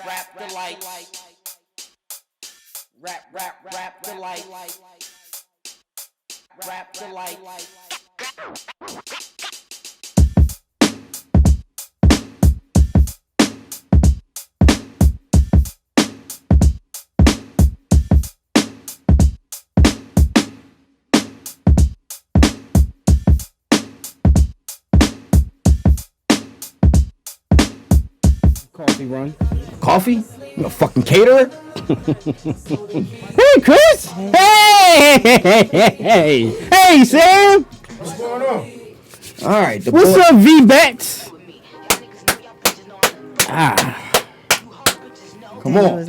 Rap Delites. Rap Delites. Rap Delites. Coffee run. Coffee? You a fucking caterer? Hey, Chris! Hey, Sam! What's going on? All right. What's up, V-Bats? Come on.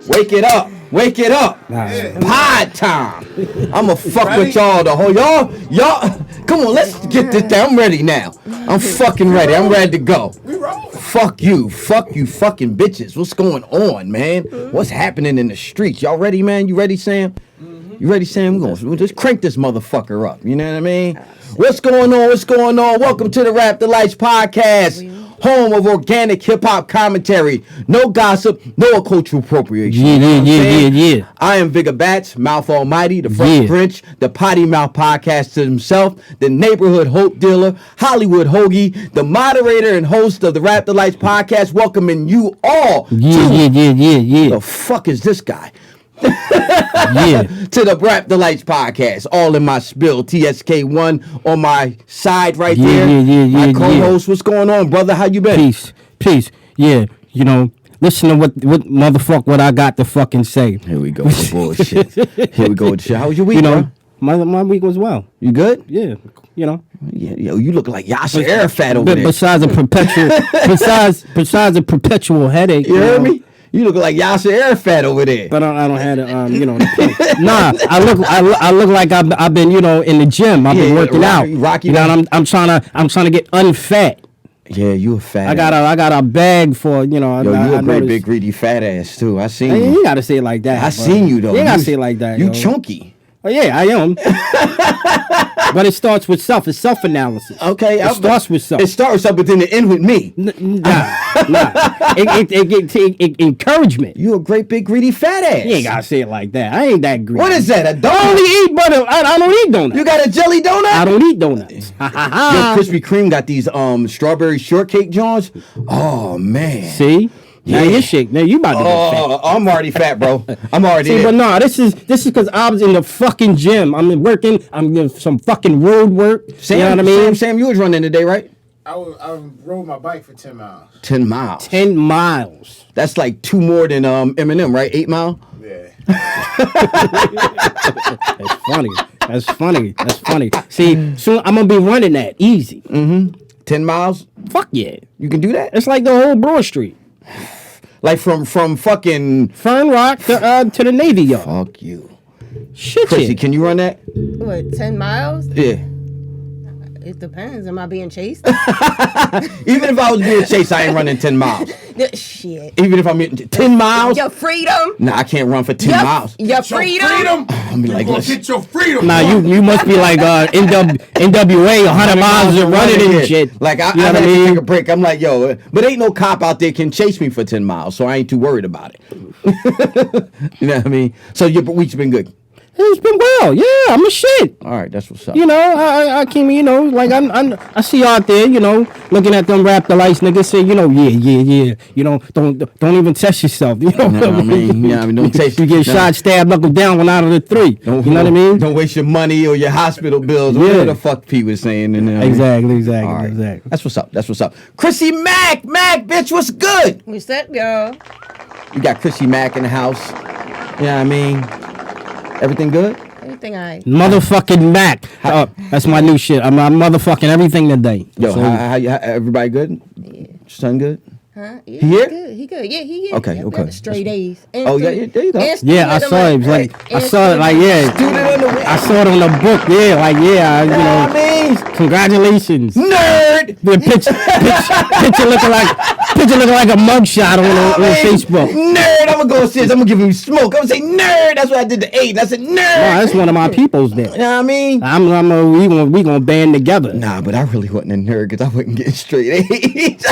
Wake it up. Wake it up. Pod time. I'ma fuck with y'all the whole y'all. Come on, let's get this down. I'm ready now. I'm fucking ready. I'm ready to go. Fuck you, fucking bitches. What's going on, man? What's happening in the streets? Y'all ready, man? You ready, Sam? You ready, Sam? We'll just crank this motherfucker up. You know what I mean? What's going on? What's going on? Welcome to the Rap Delites podcast, home of organic hip hop commentary. No gossip, no cultural appropriation. Yeah. I am Vigor Bats, Mouth Almighty, the Fresh Grinch, the Potty Mouth podcaster himself, the neighborhood hope dealer, Hollywood hoagie, the moderator and host of the Rap Delites podcast, welcoming you all. Yeah. The fuck is this guy? To the Rap Delights podcast, all in my spill. TSK1 on my side right there. My co-host, what's going on, brother? How you been? Peace. Yeah, you know, listen to what motherfucker what I got to fucking say. Here we go with the bullshit. Here we go with the shit. How was your week, You know, bro? my week was well. You good? Yeah, you know. Yeah, yo, you look like Yasser Arafat over there. Besides a perpetual headache. You heard me? You look like Yasser Arafat over there. But I don't have it, Nah, I look like I've been, in the gym. I've been working out. Rocky, I'm trying to get unfat. Yeah, you a fat. I got a bag for, Yo, you a great big greedy fat ass too. I seen you. You gotta say it like that. I seen you though. You gotta say it like that. You chunky. Oh yeah, I am. But it starts with self. It's self-analysis. Okay, it starts with self. It starts up, but then it end with me. Nah. It encouragement. You a great big greedy fat ass. You ain't gotta say it like that. I ain't that greedy. What is that? A donut? I only eat butter. I don't eat donuts. You got a jelly donut? I don't eat donuts. Yo, Krispy Kreme got these strawberry shortcake joints. Oh man. See? Now you're shake. Now you about to get fat. I'm already fat, bro. I'm already See, there. but no, this is because I was in the fucking gym. I'm working. I'm doing some fucking road work. Sam, you know what I mean? Sam, you was running today, right? I rode my bike for 10 miles. 10 miles. 10 miles. That's like 2 more than Eminem, right? 8 mile? Yeah. That's funny. See, soon I'm gonna be running that easy. 10 miles? Fuck yeah. You can do that? It's like the whole Broad Street. Like from fucking Fern Rock to the Navy Yard. Fuck you. Shit, Chrissy, can you run that? What, 10 miles? Yeah. It depends. Am I being chased? Even if I was being chased, I ain't running 10 miles. Shit. Even if I'm 10 miles? Your freedom. Nah, I can't run for 10 miles. Your freedom. I'm be like, listen. Get your freedom. Nah, you must be like NWA, 100 miles and running and shit. Like, I you know had what to I mean? take a break. I'm like, yo, but ain't no cop out there can chase me for 10 miles, so I ain't too worried about it. You know what I mean? So your week's been good. It's been well. Yeah, I'm a shit. All right, that's what's up. You know, I came, like I see you out there, looking at them Rap Delites niggas say, yeah. Don't even test yourself. You know what I mean? Don't take. You get shot, stabbed, knuckle down, 1 out of the 3. You know what I mean? Don't waste your money or your hospital bills. Yeah. Whatever the fuck Pete was saying. Exactly. Right. That's what's up. Chrissy Mack, bitch, what's good? What's up, y'all? You got Chrissy Mack in the house. You know what I mean? Everything good? Everything I. Motherfucking Mac. That's my new shit. I'm motherfucking everything today. Yo, how everybody good? Yeah. Son good? Huh? Yeah, He here? He good. Yeah, he here. Okay, Yeah, okay. Straight A's. Oh, yeah, there you go. Yeah, I saw it. I saw it. Like, yeah. I saw it on the book. Yeah, like, yeah. I mean, congratulations. Nerd. The picture looking like a mugshot on Facebook. Nerd. I'm gonna go upstairs. I'm gonna give him smoke. I'm gonna say nerd. That's what I did to 8. I said nerd. No, that's one of my peoples there. You know what I mean? We gonna band together. Nah, but I really wasn't a nerd because I wasn't getting straight A's.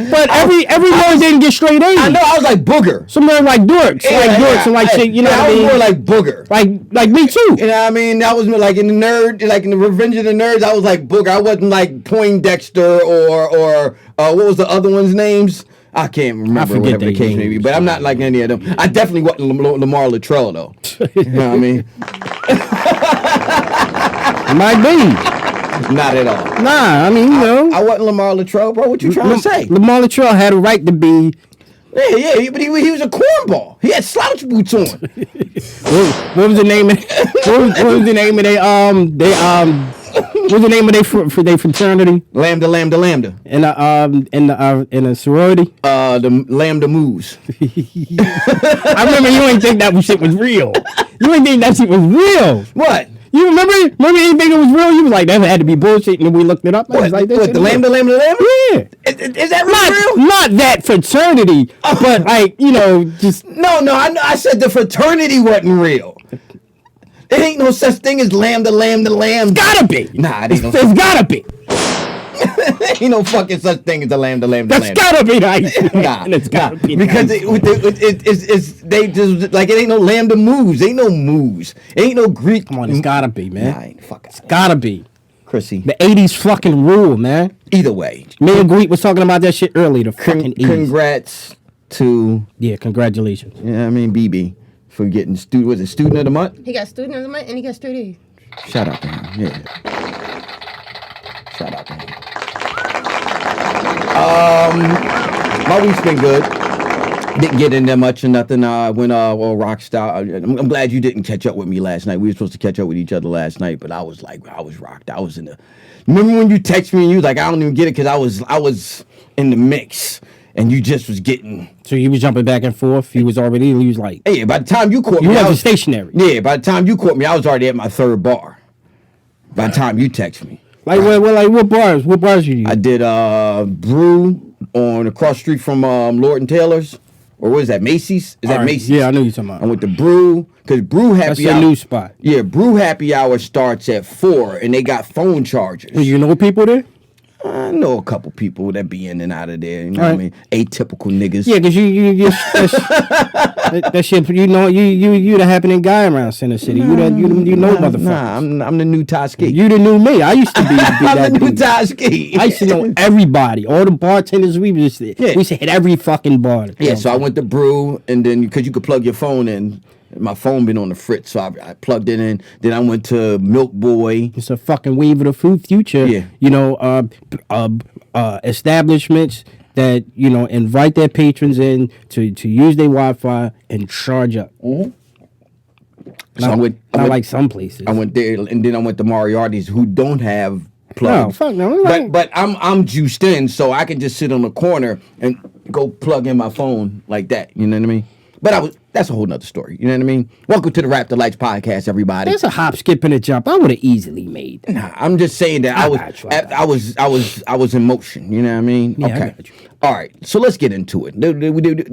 But every word didn't get straight A's. I know. I was like booger. Some more like dorks, and like shit. You know what I mean? I was more like booger. Like me too. You know what I mean? That was like in the nerd, like in the Revenge of the Nerds. I was like booger. I wasn't like Poindexter or what was the other one's names? I can't remember whatever the case may be, but I'm not like any of them. I definitely wasn't Lamar Latrell though. You know what I mean? Might be. Not at all. Nah, I mean, you know. I wasn't Lamar Latrell, bro. What you trying to say? Lamar Latrell had a right to be. Yeah, but he was a cornball. He had slouch boots on. What was the name of? What was the name of what was the name of their fraternity? Lambda. In a sorority. The Lambda Moves. I remember you ain't think that shit was real. You ain't think that shit was real. What? You remember anything that was real? You was like, that had to be bullshit, and then we looked it up. What, like, what the Lambda? Yeah. Is that real? Not that fraternity, but like, you know, just... No, I said the fraternity wasn't real. There ain't no such thing as Lambda. Gotta be. Nah, it ain't no There's gotta be. ain't no fucking such thing as a Lambda. That's gotta be nice. Nah, it's gotta be because nice. it's they just like it ain't no Lambda moves. Ain't no moves. Ain't no Greek. Come on, it's gotta be, man. Nah, ain't fucking. It's gotta be. Chrissy. The 80s fucking rule, man. Either way. Me and Greek was talking about that shit earlier. The fucking 80s. Congrats to. Yeah, congratulations. Yeah, I mean BB for getting student of the month. He got student of the month and he got straight A's. Shout out to him. Yeah. Shout out to him. My week's been good. Didn't get in there much or nothing. Went Rockstar. I'm glad you didn't catch up with me last night. We were supposed to catch up with each other last night, but I was rocked. I was in the. Remember when you texted me and you was like, I don't even get it because I was in the mix and you just was getting. So he was jumping back and forth. He was like. Hey, by the time you caught me, you wasn't stationary. Yeah, by the time you caught me, I was already at my third bar. By the time you text me. Like what bars? What bars you use? I did Brew on across the street from Lord and Taylor's. Or what is that, Macy's? Is that Macy's? Yeah, I know you're talking about. I went to Brew, because Brew Happy Hour. That's a new spot. Yeah, Brew Happy Hour starts at 4, and they got phone chargers. Do you know people there? I know a couple people that be in and out of there. You know what I mean? Atypical niggas. Yeah, because you that shit. You know, you the happening guy around Center City. You know motherfuckers. Nah, I'm the new Toski. You the new me. I used to be I'm the new dude. Toski. I used to know everybody, all the bartenders. We used to hit every fucking bar. Yeah, so I went to Brew, and then because you could plug your phone in. My phone been on the fritz, so I plugged it in. Then I went to Milk Boy. It's a fucking wave of the food future. Yeah. You know, establishments that, you know, invite their patrons in to use their Wi-Fi and charge up. Mm-hmm. So I went like some places. I went there, and then I went to Moriarty's, who don't have plugs. No, fuck no. But I'm juiced in, so I can just sit on the corner and go plug in my phone like that. You know what I mean? But that's a whole nother story. You know what I mean? Welcome to the Rap Delites podcast, everybody. There's a hop, skip, and a jump. I would have easily made that. Nah, I'm just saying that I was in motion. You know what I mean? Yeah, okay. I got you. All right. So let's get into it. Did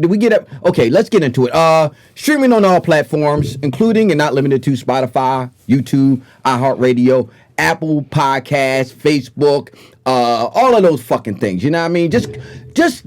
we get up? Okay, let's get into it. Streaming on all platforms, including and not limited to Spotify, YouTube, Iheartradio, Apple Podcasts, Facebook, all of those fucking things. You know what I mean? Just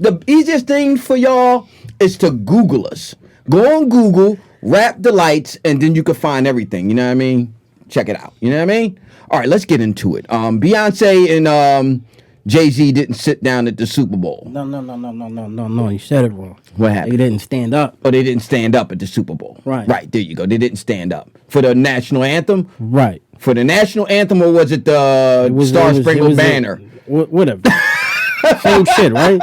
the easiest thing for y'all is to Google us. Go on Google, Rap Delites, and then you can find everything. You know what I mean? Check it out. You know what I mean? All right, let's get into it. Beyonce and Jay-Z didn't sit down at the Super Bowl. No. You said it wrong. What happened? They didn't stand up. Oh, they didn't stand up at the Super Bowl. Right. Right, there you go. They didn't stand up. For the national anthem? Right. For the national anthem, or was it the Star Spangled Banner? Whatever. Same shit, right?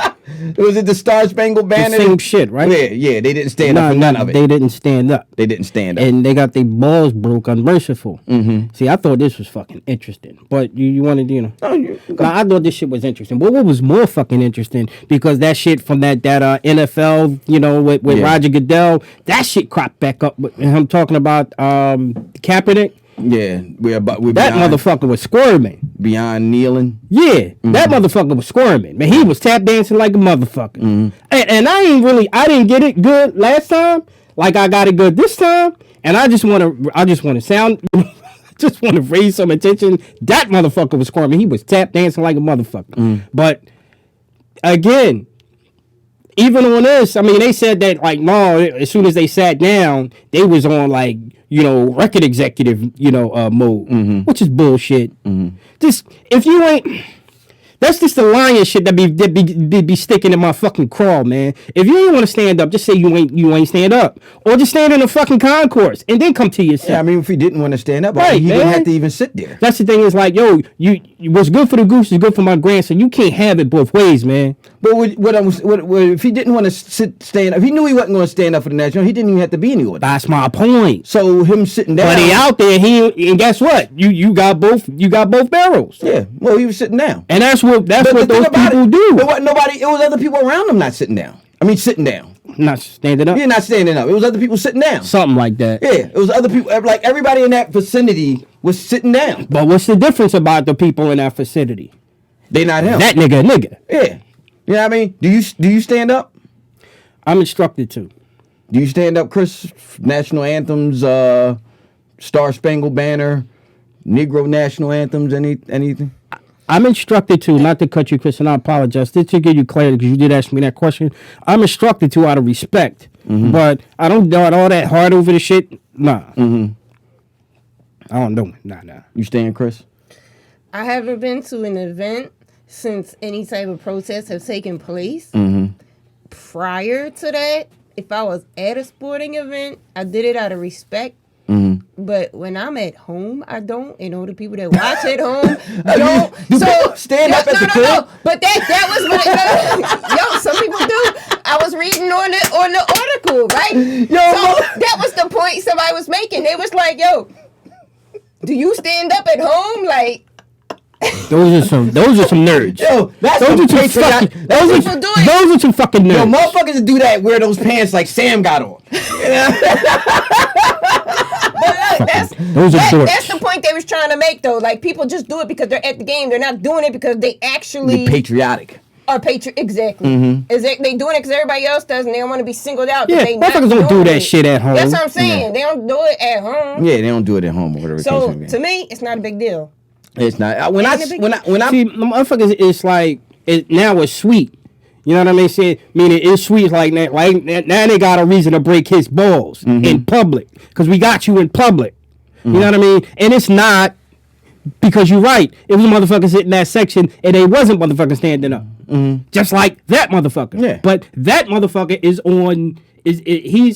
Was it the Star Spangled Banner? The same shit, right? Yeah. They didn't stand up for none of it. They didn't stand up. They didn't stand up. And they got their balls broke unmerciful. Mm-hmm. See, I thought this was fucking interesting. But you wanted, you know. I thought this shit was interesting. But what was more fucking interesting, because that shit from that NFL, you know, with Roger Goodell, that shit cropped back up. And I'm talking about Kaepernick. Yeah, we're that beyond, motherfucker was squirming. Beyond kneeling. Yeah, that motherfucker was squirming. Man, he was tap dancing like a motherfucker. And I didn't get it good last time. Like I got it good this time. And I just want to raise some attention. That motherfucker was squirming. He was tap dancing like a motherfucker. But again, even on this, I mean, they said that like no, as soon as they sat down, they was on like record executive mode, which is bullshit. Just if you ain't. That's just the lion shit that be sticking in my fucking craw, man. If you ain't want to stand up, just say you ain't stand up, or just stand in the fucking concourse and then come to yourself. Yeah, I mean, if he didn't want to stand up, right, he didn't have to even sit there. That's the thing. Is like, yo, you what's good for the goose is good for my grandson. You can't have it both ways, man. But if he didn't want to stand up, if he knew he wasn't going to stand up for the national, he didn't even have to be anywhere. That's my point. So him sitting down, but he out there, and guess what? You got both barrels. Yeah, well, he was sitting down, and that's what those people do. There wasn't nobody. It was other people around him not sitting down. I mean, sitting down. Not standing up? Yeah, not standing up. It was other people sitting down. Something like that. Yeah, it was other people. Like, everybody in that vicinity was sitting down. But what's the difference about the people in that vicinity? They not him. That nigga. Yeah. You know what I mean? Do you stand up? I'm instructed to. Do you stand up, Chris? National anthems, Star Spangled Banner, Negro national anthems, anything? I'm instructed to, not to cut you, Chris, and I apologize. Just to give you clarity, because you did ask me that question. I'm instructed to out of respect, but I don't do all that hard over the shit. Nah. I don't do it. Nah. You stand, Chris? I haven't been to an event since any type of protest have taken place. Prior to that, if I was at a sporting event, I did it out of respect. But when I'm at home, I don't. And all the people that watch at home don't. So stand up at the crib. No. But that was what yo, some people do. I was reading on the article, right? So that was the point somebody was making. They was like, yo, do you stand up at home? Like, those are some nerds. Yo, those are some fucking nerds. Yo, motherfuckers that do that wear those pants like Sam got on. But that's the point they was trying to make, though. Like, people just do it because they're at the game. They're not doing it because they actually they're patriotic. Are exactly. They doing it because everybody else does, and they don't want to be singled out. Yeah, motherfuckers don't do that shit at home. That's what I'm saying. Yeah. They don't do it at home. Yeah, they don't do it at home or whatever. So to me, it's not a big deal. It's not. When I see, motherfuckers, it's like now it's sweet. You know what I mean? Meaning it's sweet like now they got a reason to break his balls in public because we got you in public. You know what I mean? And it's not because you're right. It was motherfuckers in that section and they wasn't motherfuckers standing up. Just like that motherfucker. Yeah. But that motherfucker he's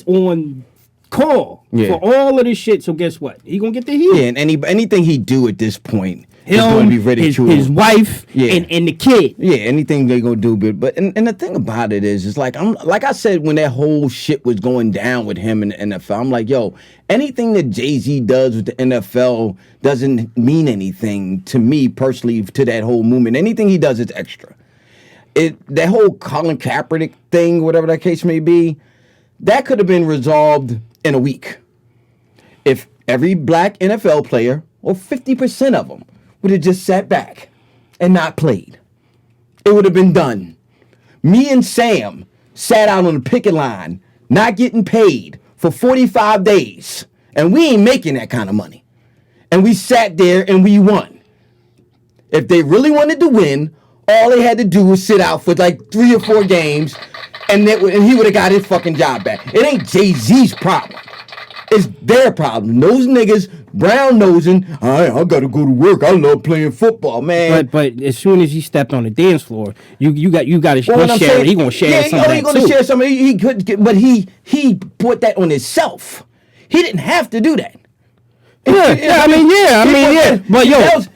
on call for all of this shit. So guess what? He gonna get the heat. Yeah, and anything he do at this point. He's going to be ridiculed. His wife and the kid. Yeah, anything they gonna do, but the thing about it is like I said when that whole shit was going down with him in the NFL, I'm like, yo, anything that Jay-Z does with the NFL doesn't mean anything to me personally to that whole movement. Anything he does is extra. That whole Colin Kaepernick thing, whatever that case may be, that could have been resolved in a week if every black NFL player or 50% of them would have just sat back and not played. It would have been done. Me and Sam sat out on the picket line, not getting paid for 45 days. And we ain't making that kind of money. And we sat there and we won. If they really wanted to win, all they had to do was sit out for like 3 or 4 games and he would have got his fucking job back. It ain't Jay-Z's problem. It's their problem. Those niggas brown nosing. I gotta go to work. I love playing football, man. But as soon as he stepped on the dance floor, you got to share. He gonna share something. He gonna share something. He could, but he put that on himself. He didn't have to do that. Yeah. But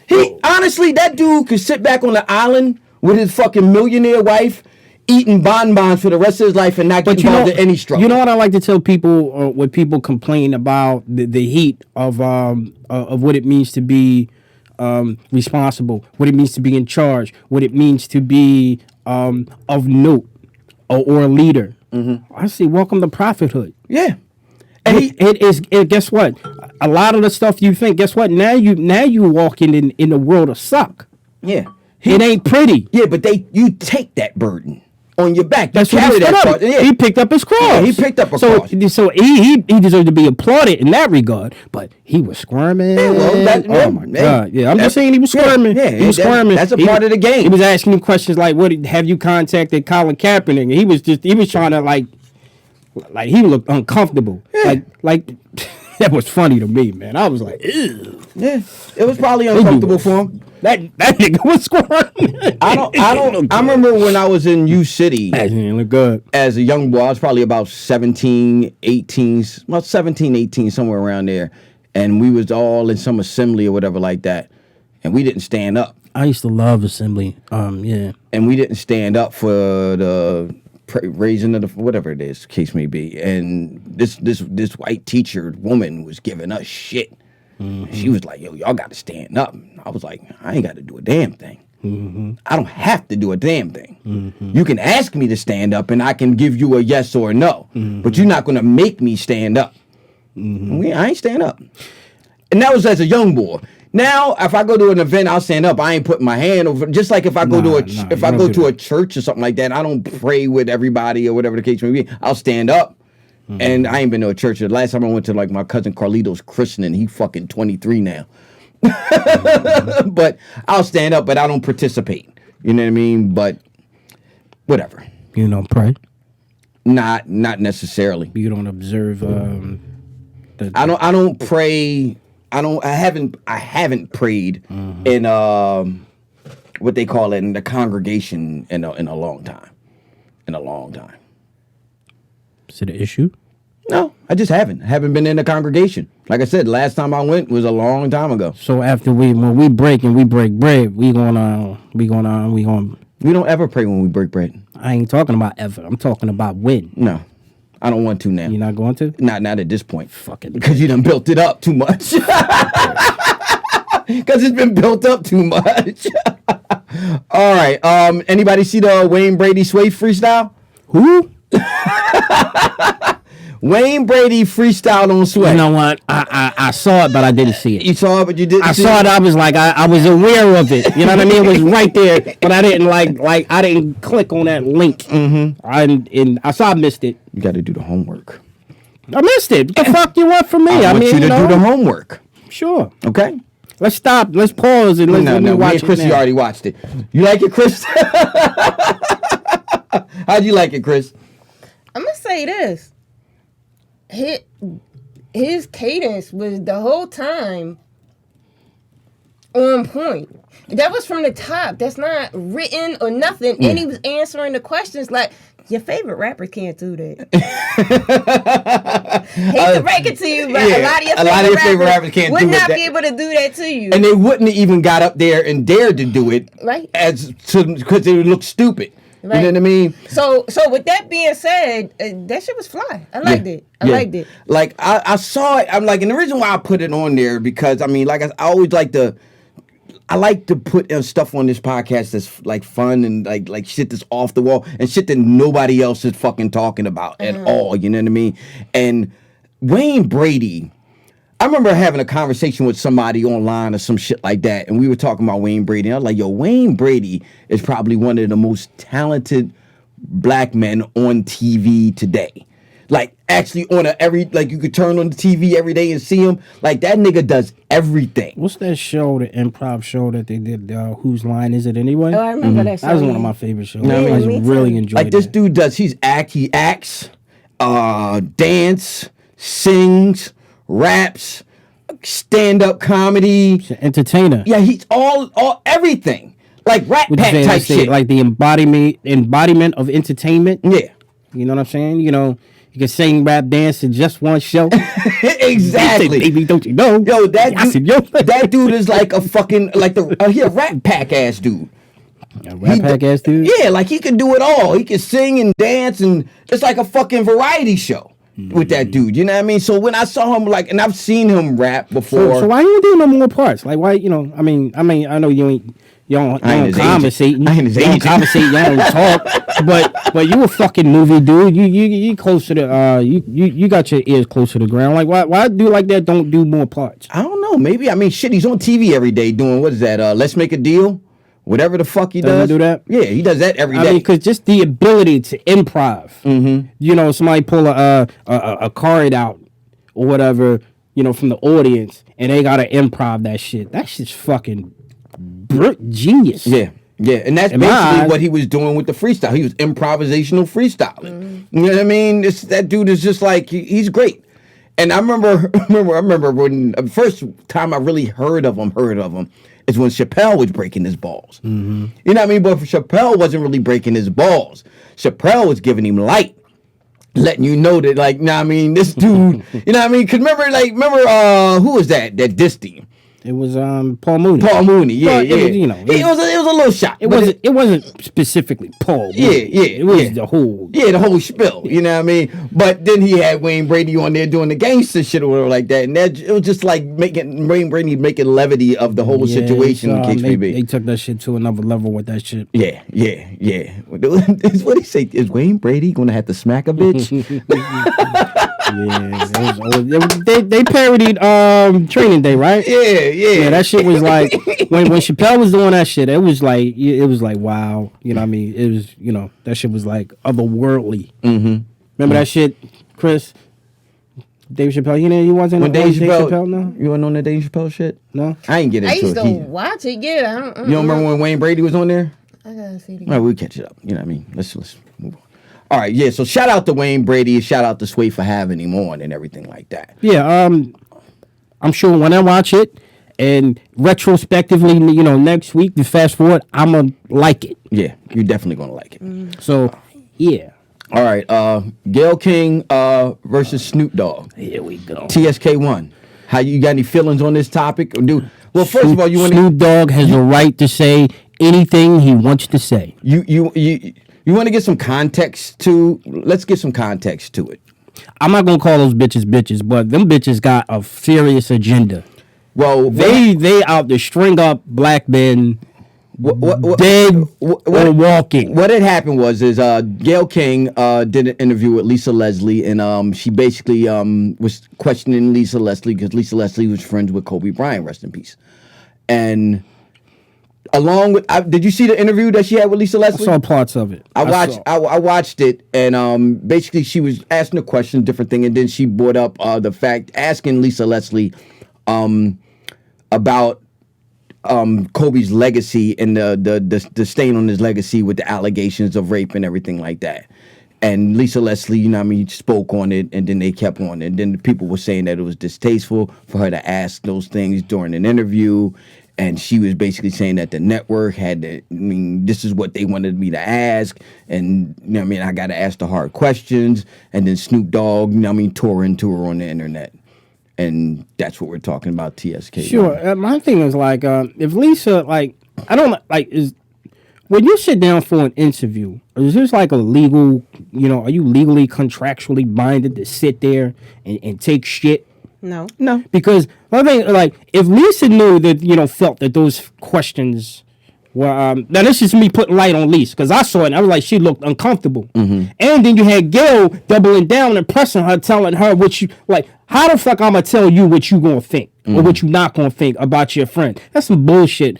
he honestly, that dude could sit back on the island with his fucking millionaire wife, eating bonbons for the rest of his life and not get involved in any struggle. You know what I like to tell people when people complain about the heat of what it means to be responsible, what it means to be in charge, what it means to be of note or a leader. I say, welcome to prophethood. Yeah. And it is. Guess what? A lot of the stuff you think. Guess what? Now you walking in the world of suck. Yeah. It ain't pretty. Yeah, but you take that burden. on your back. That's you what carry he that stood up. cross. Yeah. He picked up his cross. Yeah, he picked up a cross. So he deserved to be applauded in that regard. But he was squirming. Yeah, well, oh my God. Yeah, I'm just saying he was squirming. Yeah, he was squirming. That's a part of the game. He was asking him questions like, "What have you contacted Colin Kaepernick?" And he was trying to like he looked uncomfortable. Yeah. Like that was funny to me, man. I was like, ew. Yeah, it was probably uncomfortable for him. That nigga was squirming. I remember when I was in U City. That didn't look good. As a young boy, I was probably about 17, 18, somewhere around there. And we was all in some assembly or whatever like that. And we didn't stand up. I used to love assembly. Yeah. And we didn't stand up for the raising of the, whatever it is, case may be. And this white teacher woman was giving us shit. Mm-hmm. She was like, yo, y'all got to stand up. I was like, I ain't got to do a damn thing. Mm-hmm. I don't have to do a damn thing. Mm-hmm. You can ask me to stand up and I can give you a yes or a no. Mm-hmm. But you're not going to make me stand up. Mm-hmm. I ain't stand up. And that was as a young boy. Now, if I go to an event, I'll stand up. I ain't putting my hand over. Just like if I go to a church or something like that, I don't pray with everybody or whatever the case may be. I'll stand up. Mm-hmm. And I ain't been to a church. The last time I went to like my cousin Carlito's christening, he fucking 23 now. Mm-hmm. But I'll stand up, but I don't participate. You know what I mean? But whatever. You don't pray? Not necessarily. You don't observe. I don't pray. I haven't prayed mm-hmm. in what they call it in the congregation in a long time. Is it an issue? No, I just haven't. I haven't been in the congregation. Like I said, last time I went was a long time ago. So after when we break bread, we don't ever pray when we break bread. I ain't talking about ever. I'm talking about when. No. I don't want to now. You're not going to? Not at this point. Fucking because you done built it up too much. Because it's been built up too much. All right. Anybody see the Wayne Brady Sway freestyle? Who? Wayne Brady freestyled on Sway. You know what? I saw it, but I didn't see it. You saw it, but you didn't see it? I saw it. I was like, I was aware of it. You know what I mean? It was right there, but I didn't I didn't click on that link. Mm-hmm. I saw I missed it. You got to do the homework. I missed it. What the fuck you want from me? I want you to do the homework. Sure. Okay. Let's stop. Let's pause and let me watch it. Chris, you already watched it. You like it, Chris? How'd you like it, Chris? I'm gonna say this. His cadence was the whole time on point. That was from the top. That's not written or nothing. And he was answering the questions like, your favorite rapper can't do that. Hate to break it to you, but a lot of your favorite rappers can't would not be able to do that to you. And they wouldn't have even got up there and dared to do it, right? Because they would look stupid. Right. You know what I mean? So with that being said, that shit was fly. I liked it. I liked it. Like I saw it. I'm like, and the reason why I put it on there because I mean, like I always like to. I like to put stuff on this podcast that's like fun and like shit that's off the wall and shit that nobody else is fucking talking about at all. You know what I mean? And Wayne Brady, I remember having a conversation with somebody online or some shit like that, and we were talking about Wayne Brady. And I was like, yo, Wayne Brady is probably one of the most talented black men on TV today. Like, actually on you could turn on the TV every day and see him. Like, that nigga does everything. What's that show, the improv show that they did, Whose Line Is It Anyway? Oh, I remember that show. That was one of my favorite shows. I really enjoyed it. Like, this dude does, he acts, dance, sings, raps, stand-up comedy. He's an entertainer. Yeah, he's all everything. Like, Rat Pack type shit. Like the embodiment of entertainment. Yeah. You know what I'm saying? You know, you can sing, rap, dance in just one show. Exactly. Baby, don't you know? Yo, that dude is like a fucking a Rat Pack ass dude. A Rat Pack ass dude? Yeah, like he can do it all. He can sing and dance, and it's like a fucking variety show with that dude. You know what I mean? So when I saw him, and I've seen him rap before. So why you do no more parts? Like why? You know, I mean, I know you ain't. You don't conversate. You don't conversate. You don't talk. But you a fucking movie dude. You close to the you got your ears close to the ground. Like why a dude like that don't do more parts? I don't know. Maybe shit. He's on TV every day doing what is that? Let's Make a Deal Whatever the fuck he Doesn't does. do that? Yeah, he does that every day. I mean, because just the ability to improv. You know, somebody pull a card out or whatever, you know, from the audience, and they gotta improv that shit. That shit's fucking genius. Yeah. Yeah, and that's In my basically eyes- what he was doing with the freestyle. He was improvisational freestyling. You know what I mean? That dude is just like he's great. And I remember when the first time I really heard of him is when Chappelle was breaking his balls. You know what I mean? But Chappelle wasn't really breaking his balls. Chappelle was giving him light, letting you know that, like, nah, I mean, this dude, you know what I mean? Because remember, who was that dissed him? It was Paul Mooney. Paul Mooney, yeah, Well, yeah. it was, you know, it was a little shot. It but wasn't specifically Paul Mooney. Yeah, It was yeah. the whole. Yeah, the whole spiel. You know what I mean? But then he had Wayne Brady on there doing the gangster shit or whatever like that, and it was just like making Wayne Brady making levity of the whole situation. The case may be. They took that shit to another level with that shit. Yeah. Is what he say? Is Wayne Brady gonna have to smack a bitch? Yeah, they parodied Training Day, right? Yeah. That shit was like when Chappelle was doing that shit. It was like wow, you know what I mean? It was, you know, that shit was like otherworldly. Remember that shit, Chris? Dave Chappelle, you wasn't When on Dave Chappelle, Chappelle, no? You wasn't on the Dave Chappelle shit? No. I ain't get into I used it. to watch it. Yeah, I don't. You don't remember when Wayne Brady was on there? I gotta see it All again. right, we'll catch it up. You know what I mean? Let's move on. All right, yeah. So shout out to Wayne Brady, shout out to Sway for having him on and everything like that. Yeah, I'm sure when I watch it and retrospectively, you know, next week to fast forward, I'ma like it. Yeah, you're definitely gonna like it. So yeah. All right, Gayle King versus Snoop Dogg. Here we go. TSK1. How you got any feelings on this topic? Well, first of all, you want Snoop Dogg has a right to say anything he wants to say. You want to get some context to? Let's get some context to it. I'm not gonna call those bitches, but them bitches got a serious agenda. Well, They out to string up black men dead or walking. What had happened was Gayle King did an interview with Lisa Leslie, and she basically was questioning Lisa Leslie because Lisa Leslie was friends with Kobe Bryant, rest in peace. And along with, did you see the interview that she had with Lisa I Leslie? saw parts of it. I watched it, and basically she was asking a question, different thing, and then she brought up the fact, asking Lisa Leslie about Kobe's legacy and the stain on his legacy with the allegations of rape and everything like that. And Lisa Leslie, you know what I mean, spoke on it, and then they kept on. And then the people were saying that it was distasteful for her to ask those things during an interview. And she was basically saying that the network had to, I mean, this is what they wanted me to ask. And, you know what I mean, I got to ask the hard questions. And then Snoop Dogg, you know what I mean, tore into her on the internet. And that's what we're talking about, TSK. Sure. My thing is like, if Lisa, like, I don't like, is when you sit down for an interview, is this like a legal, you know, are you legally contractually binded to sit there and take shit? No. Because I think, like, if Lisa knew that, you know, felt that those questions were, now this is me putting light on Lisa, because I saw it and I was like, she looked uncomfortable. And then you had Gayle doubling down and pressing her, telling her what you, like, how the fuck I'm going to tell you what you going to think or what you not going to think about your friend? That's some bullshit.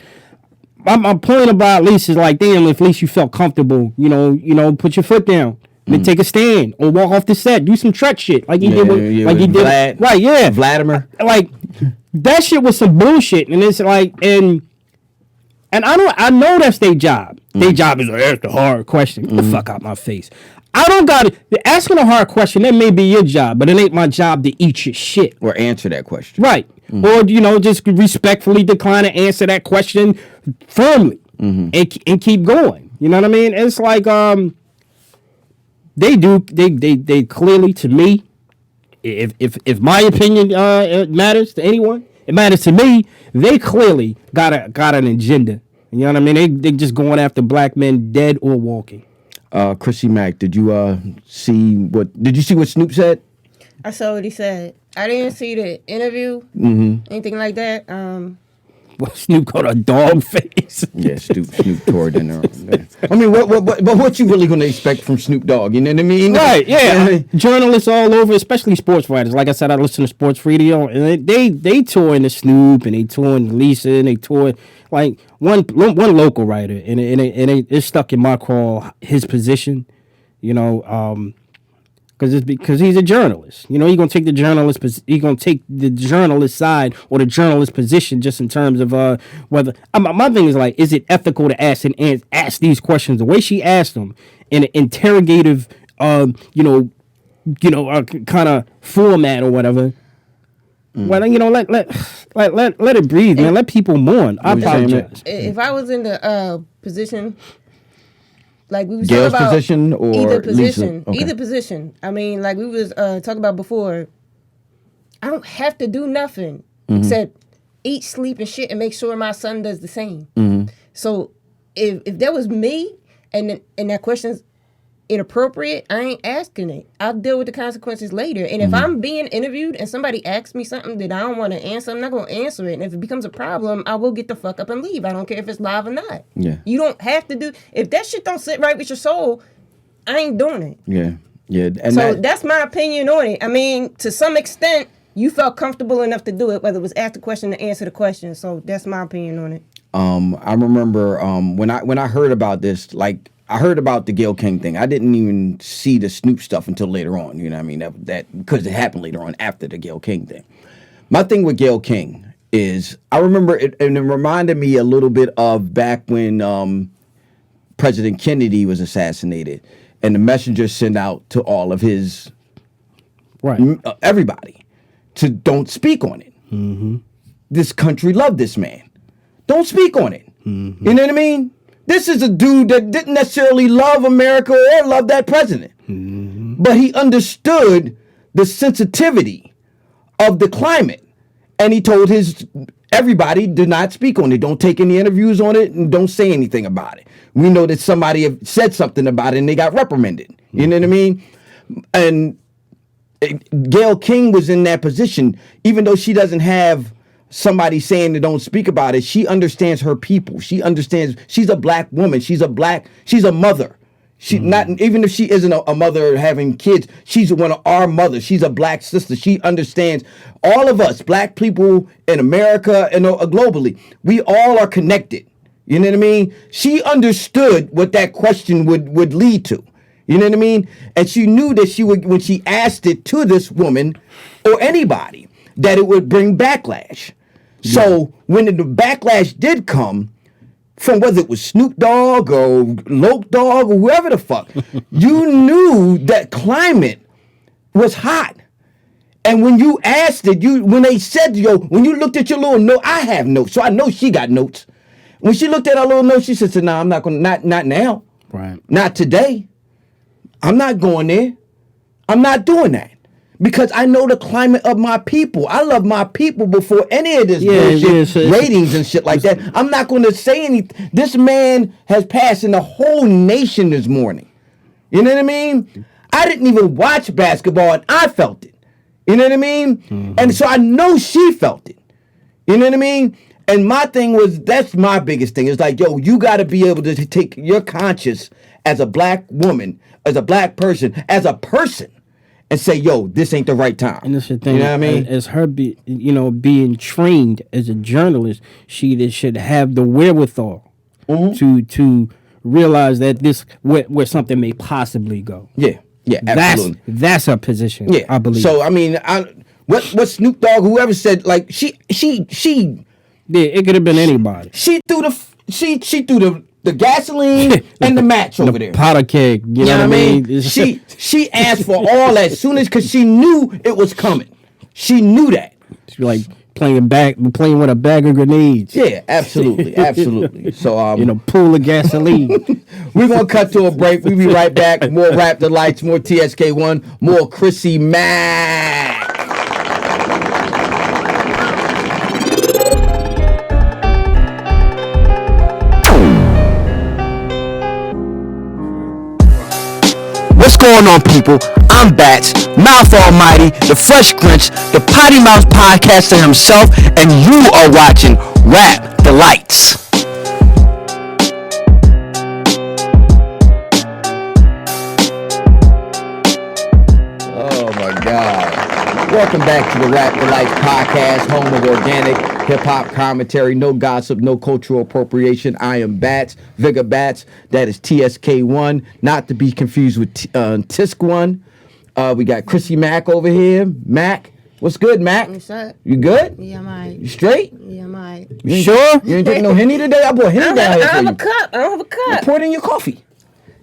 My point about Lisa is like, damn, if Lisa you felt comfortable, you know, put your foot down. Then take a stand or walk off the set, do some Trek shit like he did with Vlad, right, yeah, Vladimir. Like that shit was some bullshit, and it's like, and I know that's their job. Their job is to ask the hard question. Get the fuck out my face. I don't got it. Asking a hard question, that may be your job, but it ain't my job to eat your shit. Or answer that question. Right. Or, you know, just respectfully decline to answer that question firmly and keep going. You know what I mean? It's like, they clearly, to me, if my opinion matters to anyone, it matters to me. They clearly got an agenda. You know what I mean? They just going after black men dead or walking. Chrissy Mack, did you see what Snoop said? I saw what he said. I didn't see the interview, anything like that. Snoop got a dog face. Yeah, Snoop tore it in there. I mean, what you really gonna expect from Snoop Dogg? You know what I mean? Right? Yeah. Journalists all over, especially sports writers. Like I said, I listen to sports radio, and they tour into Snoop, and they tour into Lisa, and they tour like one local writer, and it stuck in my craw his position. You know, because he's a journalist. You know, he's gonna take the journalist side or the journalist position, just in terms of whether. My thing is like, is it ethical to ask these questions the way she asked them in an interrogative, kind of format or whatever? Well, you know, let it breathe, man. Let people mourn. I apologize. If I was in the position. Like we was Gayle's talking about position or either position, Lisa? Okay. Either position. I mean, like we was talking about before. I don't have to do nothing except eat, sleep, and shit, and make sure my son does the same. So if that was me, and that question's inappropriate, I ain't asking it. I'll deal with the consequences later. And if I'm being interviewed and somebody asks me something that I don't want to answer, I'm not going to answer it. And if it becomes a problem, I will get the fuck up and leave. I don't care if it's live or not. Yeah. You don't have to do... If that shit don't sit right with your soul, I ain't doing it. Yeah. Yeah. And so that's my opinion on it. I mean, to some extent, you felt comfortable enough to do it, whether it was ask the question or answer the question. So that's my opinion on it. I remember when I heard about this, like, I heard about the Gayle King thing. I didn't even see the Snoop stuff until later on. You know what I mean? That because it happened later on after the Gayle King thing. My thing with Gayle King is I remember it, and it reminded me a little bit of back when President Kennedy was assassinated, and the messenger sent out to all of his everybody to don't speak on it. This country loved this man. Don't speak on it. You know what I mean? This is a dude that didn't necessarily love America or love that president. But he understood the sensitivity of the climate. And he told everybody, do not speak on it. Don't take any interviews on it and don't say anything about it. We know that somebody have said something about it and they got reprimanded. You know what I mean? And Gayle King was in that position, even though she doesn't have somebody saying that don't speak about it. She understands her people. She understands she's a black woman. She's a mother. She not even if she isn't a mother having kids, she's one of our mothers. She's a black sister. She understands all of us, black people in America and globally. We all are connected. You know what I mean? She understood what that question would lead to. You know what I mean? And she knew that she would, when she asked it to this woman or anybody, that it would bring backlash. So when the backlash did come, from whether it was Snoop Dogg or Loke Dogg or whoever the fuck, you knew that climate was hot. And when you asked it, when they said, when you looked at your little note, I have notes, so I know she got notes. When she looked at her little note, she said, "No, I'm not going to, not now. Right. Not today. I'm not going there. I'm not doing that. Because I know the climate of my people. I love my people before any of this bullshit, ratings and shit like that. I'm not going to say anything. This man has passed in the whole nation this morning. You know what I mean? I didn't even watch basketball, and I felt it. You know what I mean? And so I know she felt it. You know what I mean? And my thing was, that's my biggest thing. It's like, you got to be able to take your conscience as a black woman, as a black person, and say, this ain't the right time. And that's the thing. You know what I mean? As her being trained as a journalist, she should have the wherewithal to realize that this where something may possibly go. Yeah, absolutely. That's her position. Yeah, I believe. So I mean, what Snoop Dogg, whoever said, like she. Yeah, it could have been anybody. She threw the gasoline and the match over there. Powder keg. You know what I mean? She asked for all that as soon as, because she knew it was coming. She knew that. She's like playing with a bag of grenades. Yeah, absolutely. So pool of gasoline. We're gonna cut to a break. We'll be right back. More Rap Delites, more TSK1, more Chrissy Mack. What's going going on, people? I'm Bats, Mouth Almighty, the Fresh Grinch, the Potty Mouth podcaster himself, and you are watching Rap Delites. Oh my God. Welcome back to the Rap Delites podcast, home of organic hip-hop commentary, no gossip, no cultural appropriation. I am Bats, Vigor Bats, that is TSK1, not to be confused with Tisk1. We got Chrissy Mack over here. Mac, what's good, Mac? What's up? You good? Yeah, I'm alright. You straight? Yeah, I'm alright. You sure? You ain't drinking no Henny today? I bought Henny down here I for don't you. have a cup. I don't have a cup. Pour it in your coffee.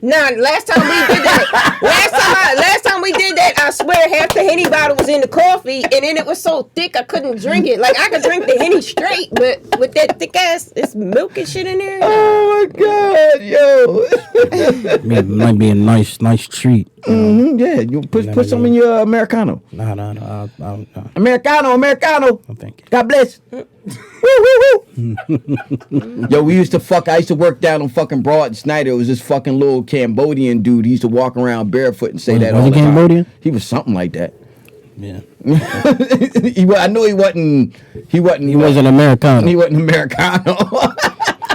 Nah, last time we did that, last time we did that, I swear half the Henny bottle was in the coffee, and then it was so thick I couldn't drink it. Like I could drink the Henny straight, but with that thick ass, it's milk and shit in there. Oh my God, yo! It might be a nice treat. Yeah, you put some in your Americano. No. Americano. Oh, thank you. God bless. Woo, woo, woo. Yo, I used to work down on fucking Broad and Snyder. It was this fucking little Cambodian dude. He used to walk around barefoot and say that all the time. Cambodian? He was something like that. Yeah. I know he wasn't. He wasn't Americano. He wasn't Americano.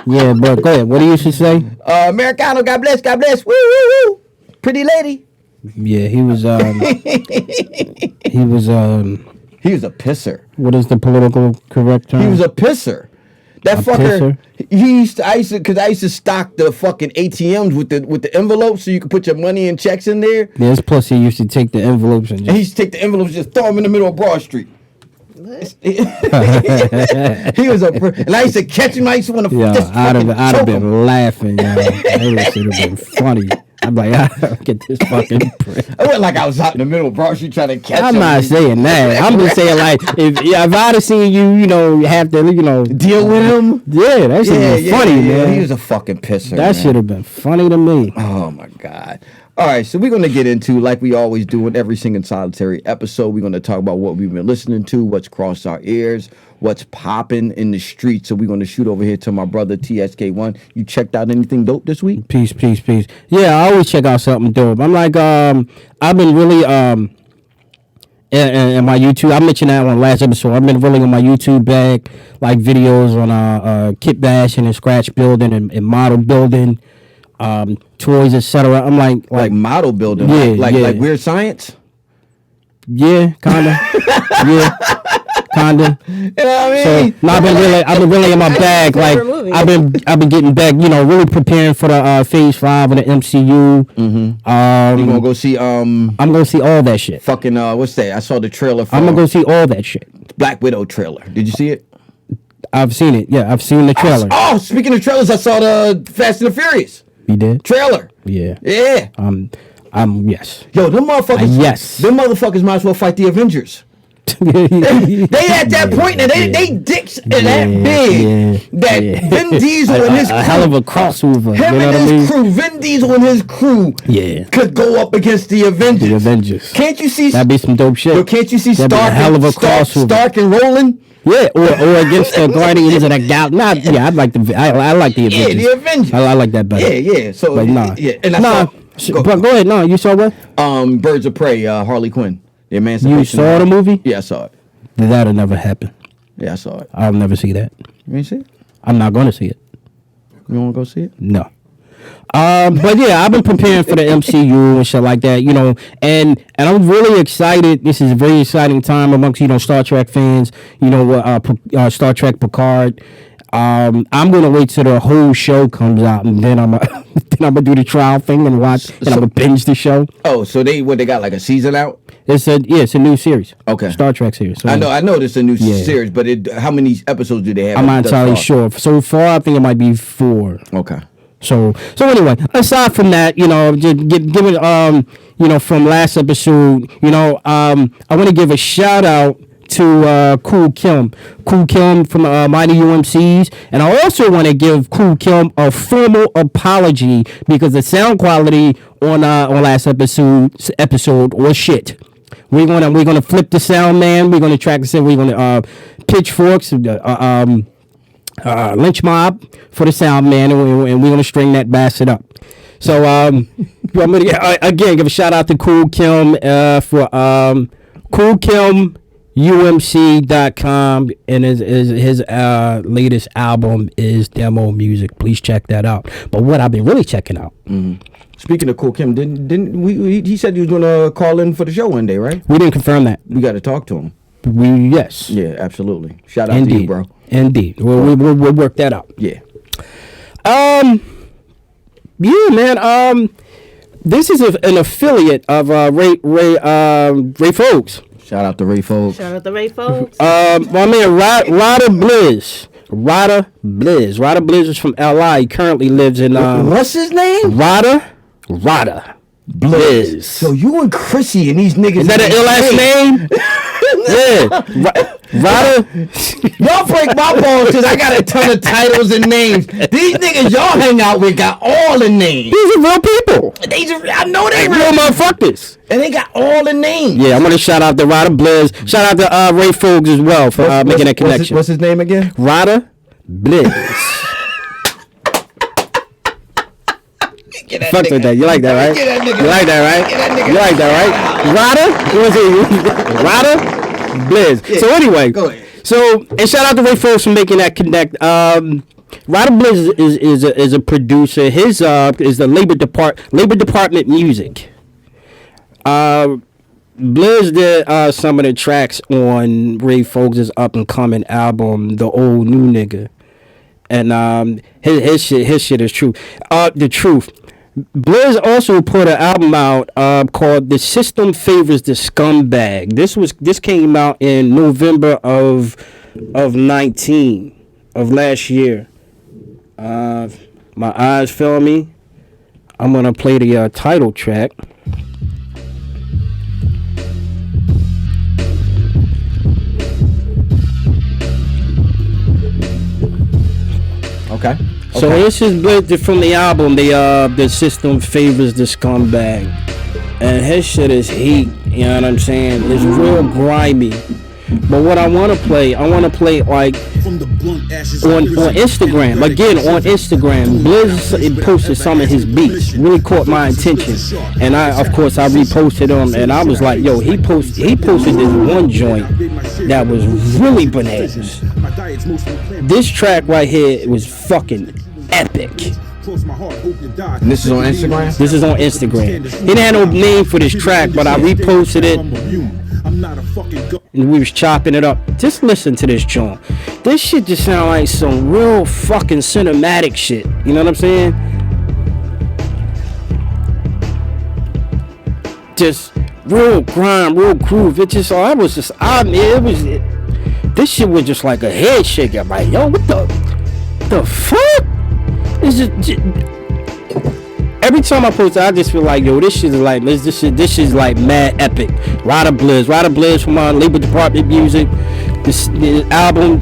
Yeah, but go ahead. What do you should say? Americano. God bless. God bless. Woo, woo, woo. Pretty lady. Yeah, he was. He was a pisser. What is the political correct term? He was a pisser. That fucker. Pisser? I used to stock the fucking ATMs with the envelopes so you could put your money and checks in there. Yes, plus he used to take the envelopes and he used to take the envelopes and just throw them in the middle of Broad Street. He was and I used to catch him. I used to want to. Yeah, I'd have been laughing. Yeah, that should have been funny. I'm like, I don't get this fucking prick. It wasn't like I was out in the middle of Broad Street trying to catch him. I'm not saying that. I'm just saying like if I'd have seen you, have to, deal with him. Yeah, that should have been funny, man. He was a fucking pisser. That should have been funny to me. Oh my God. All right, so we're going to get into, like we always do in every single solitary episode, we're going to talk about what we've been listening to, what's crossed our ears, what's popping in the streets. So we're going to shoot over here to my brother TSK1. You checked out anything dope this week? Peace. Yeah, I always check out something dope. I'm like, I've been really, in my YouTube, I mentioned that on last episode. I've been really on my YouTube bag, like videos on kit bashing and scratch building and model building. Toys, etc. I'm like model building, yeah, like Weird Science. Yeah, kinda. Yeah, kinda. You know what I mean? So no, I've been really in my bag. Like I've been getting back. Really preparing for the Phase 5 of the MCU. Mm-hmm. You gonna go see? I'm gonna see all that shit. Fucking what's that? I saw the trailer. I'm gonna go see all that shit. Black Widow trailer. Did you see it? I've seen it. Yeah, I've seen the trailer. Speaking of trailers, I saw the Fast and the Furious. You did? Trailer. Yeah. Yeah. Yes. Yo, them motherfuckers. Yes. Them motherfuckers might as well fight the Avengers. they at that point and they dicks are that big that Vin Diesel and his crew, a hell of a crossover. Him and his crew, Vin Diesel and his crew, could go up against the Avengers. Can't you see? That'd be some dope shit. Yo, can't you see That'd Stark? Be a hell of a crossover. Stark and Roland. Yeah, or against the Guardians of the Galaxy. I like the Avengers. Yeah, the Avengers. I like that better. Yeah. So but nah. Yeah, and I saw, go ahead. No, you saw what? Birds of Prey. Harley Quinn. The Emancipation. You saw the movie? Yeah, I saw it. That'll never happen. Yeah, I saw it. I'll never see that. You ain't see it? I'm not going to see it. You want to go see it? No. But yeah, I've been preparing for the MCU and shit like that, and I'm really excited. This is a very exciting time amongst, Star Trek fans, Star Trek Picard. I'm gonna wait till the whole show comes out, and then I'm gonna do the trial thing and watch, and I'm gonna binge the show. Oh, so they got like a season out? It's a new series. Okay, Star Trek series. So, I know this is a new series, but how many episodes do they have? I'm not entirely sure. So far, I think it might be 4. Okay. So anyway, aside from that, just give it, from last episode, I want to give a shout out to Kool Kim from Mighty UMCs, and I also want to give Kool Kim a formal apology because the sound quality on last episode was shit. We're gonna flip the sound man. We're gonna track this in. We're gonna pitchforks. Lynch mob for the sound man, and we're gonna string that bastard up. So I'm gonna again give a shout out to Cool Kim for coolkimumc.com, and his latest album is Demo Music. Please check that out. But what I've been really checking out. Speaking of Cool Kim, didn't we? He said he was gonna call in for the show one day, right? We didn't confirm that. We got to talk to him. Yes. Yeah, absolutely. Shout out Indeed. to you, bro. Indeed. We'll work that out. Yeah. Yeah, man. This is an affiliate of Ray Fogues. Shout out to Ray Fogues. Shout out to Ray folks. My man Ryder Blizz. Ryder Blizz is from LI. He currently lives in What's his name? Ryder Blizz. So you and Chrissy and these niggas. Is that an ill ass name? Yeah. Ryder. Y'all break my balls because I got a ton of titles and names. These niggas y'all hang out with got all the names. These are real people. I know they Real motherfuckers. and they got all the names. Yeah, I want to shout out to Ryder Blizz. Shout out to Ray Fogues as well for making that connection. What's his name again? Ryder Blizz. Fuck with that. You like that, right? You like that, right? You like that, right? Ryder? Blizz. Yeah. So anyway, go ahead. So and shout out to Ray Fogues for making that connect. Ryder Blizz is a producer. His is the Labor Department Music. Blizz did some of the tracks on Ray Fogues' up and coming album, The Old New Nigga, and his shit is true. The truth. Blizz also put an album out called "The System Favors the Scumbag." This came out in November of 19 of last year. My eyes fail me. I'm gonna play the title track. Okay. So this is Blizz from the album. The System Favors the Scumbag, and his shit is heat. You know what I'm saying? It's real grimy. But what I want to play like on Instagram. Again, on Instagram, Blizz posted some of his beats. Really caught my attention, and I reposted them, and I was like, yo, he posted this one joint that was really bananas. This track right here was fucking epic. And this is on Instagram? This is on Instagram. He didn't have no name for this track, but I reposted it. And we was chopping it up. Just listen to this joint. This shit just sound like some real fucking cinematic shit. You know what I'm saying? Just real grime, real groove. This shit was just like a head shaker. I'm like, yo, what the fuck? Every time I post it, I just feel like, yo, this shit is like mad epic. Ryder Blizz from my Labor Department Music. This album,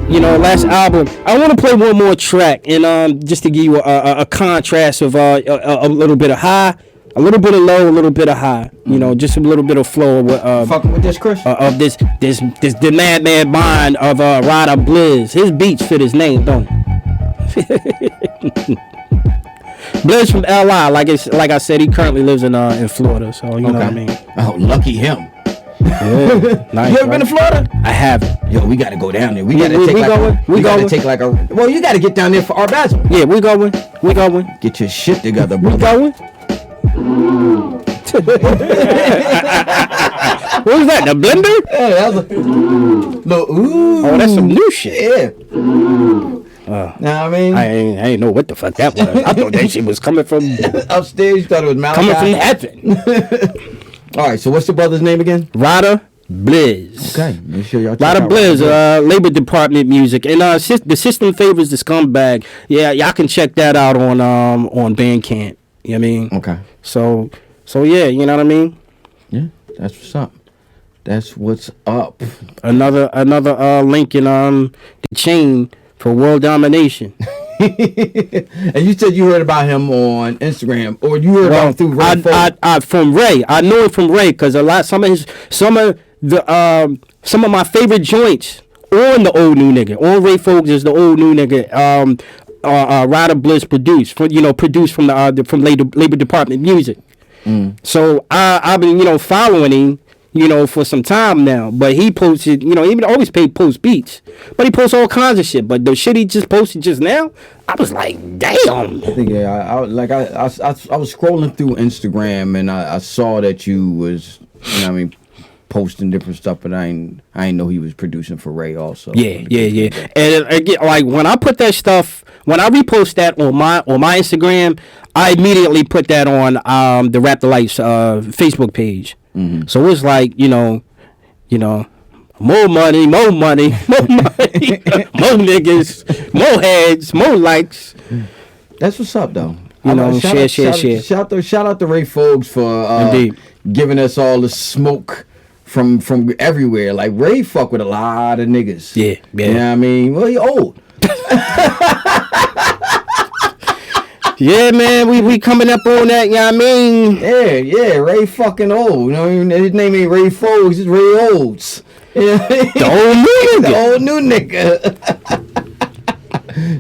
last album. I want to play one more track, and just to give you a contrast of a little bit of high, a little bit of low, a little bit of high. Just a little bit of flow of fucking with this, Chris. Of this the madman mind of Ryder Blizz. His beats fit his name, don't it? Blizz from LI, like I said, he currently lives in Florida, so you know what I mean. Oh, lucky him. Yeah, nice, you ever been to Florida? I haven't. Yo, we gotta go down there. We gotta take well, you gotta get down there for our basil. Yeah, we going. Get your shit together, bro. We going. What was that? The blender? Yeah, that was a little ooh. Oh, that's some new shit. Yeah. Know what I mean? I ain't know what the fuck that was. I thought that shit was coming from upstairs. You thought it was Malachi? Coming from heaven. All right, so what's the brother's name again? Ryder Blizz. Okay, make sure y'all check Ryder out Blizz, Labor Department Music, and the System Favors the Scumbag. Yeah, y'all can check that out on Bandcamp. You know what I mean? Okay. So yeah, you know what I mean? Yeah, that's what's up. That's what's up. Another link in the chain for world domination. And you said you heard about him on Instagram, or you heard about him through Ray? From Ray. I know it from Ray because some of my favorite joints on the Old New Nigga, on Ray Fogues is the Old New Nigga. Ryder Bliss produced from the from Labor Department Music. So I've been following him for some time now. But he posted he always post beats, but he posts all kinds of shit. But the shit he just posted just now, I was like, damn. I was scrolling through Instagram and I saw that you was posting different stuff, but I ain't know he was producing for Ray also. Yeah. And again, like when I put that stuff, when I repost that on my Instagram, I immediately put that on the Rap Delites Facebook page. So it's like more money, more niggas, more heads, more likes. That's what's up though. Share. Shout out to Ray Fogues for giving us all the smoke from everywhere. Like Ray fuck with a lot of niggas. Yeah. You know what I mean? Well, he old. Yeah, man, we coming up on that, you know what I mean? Yeah, Ray fucking old. You know what I mean? His name ain't Ray Fogues, it's Ray Olds. The old new nigga.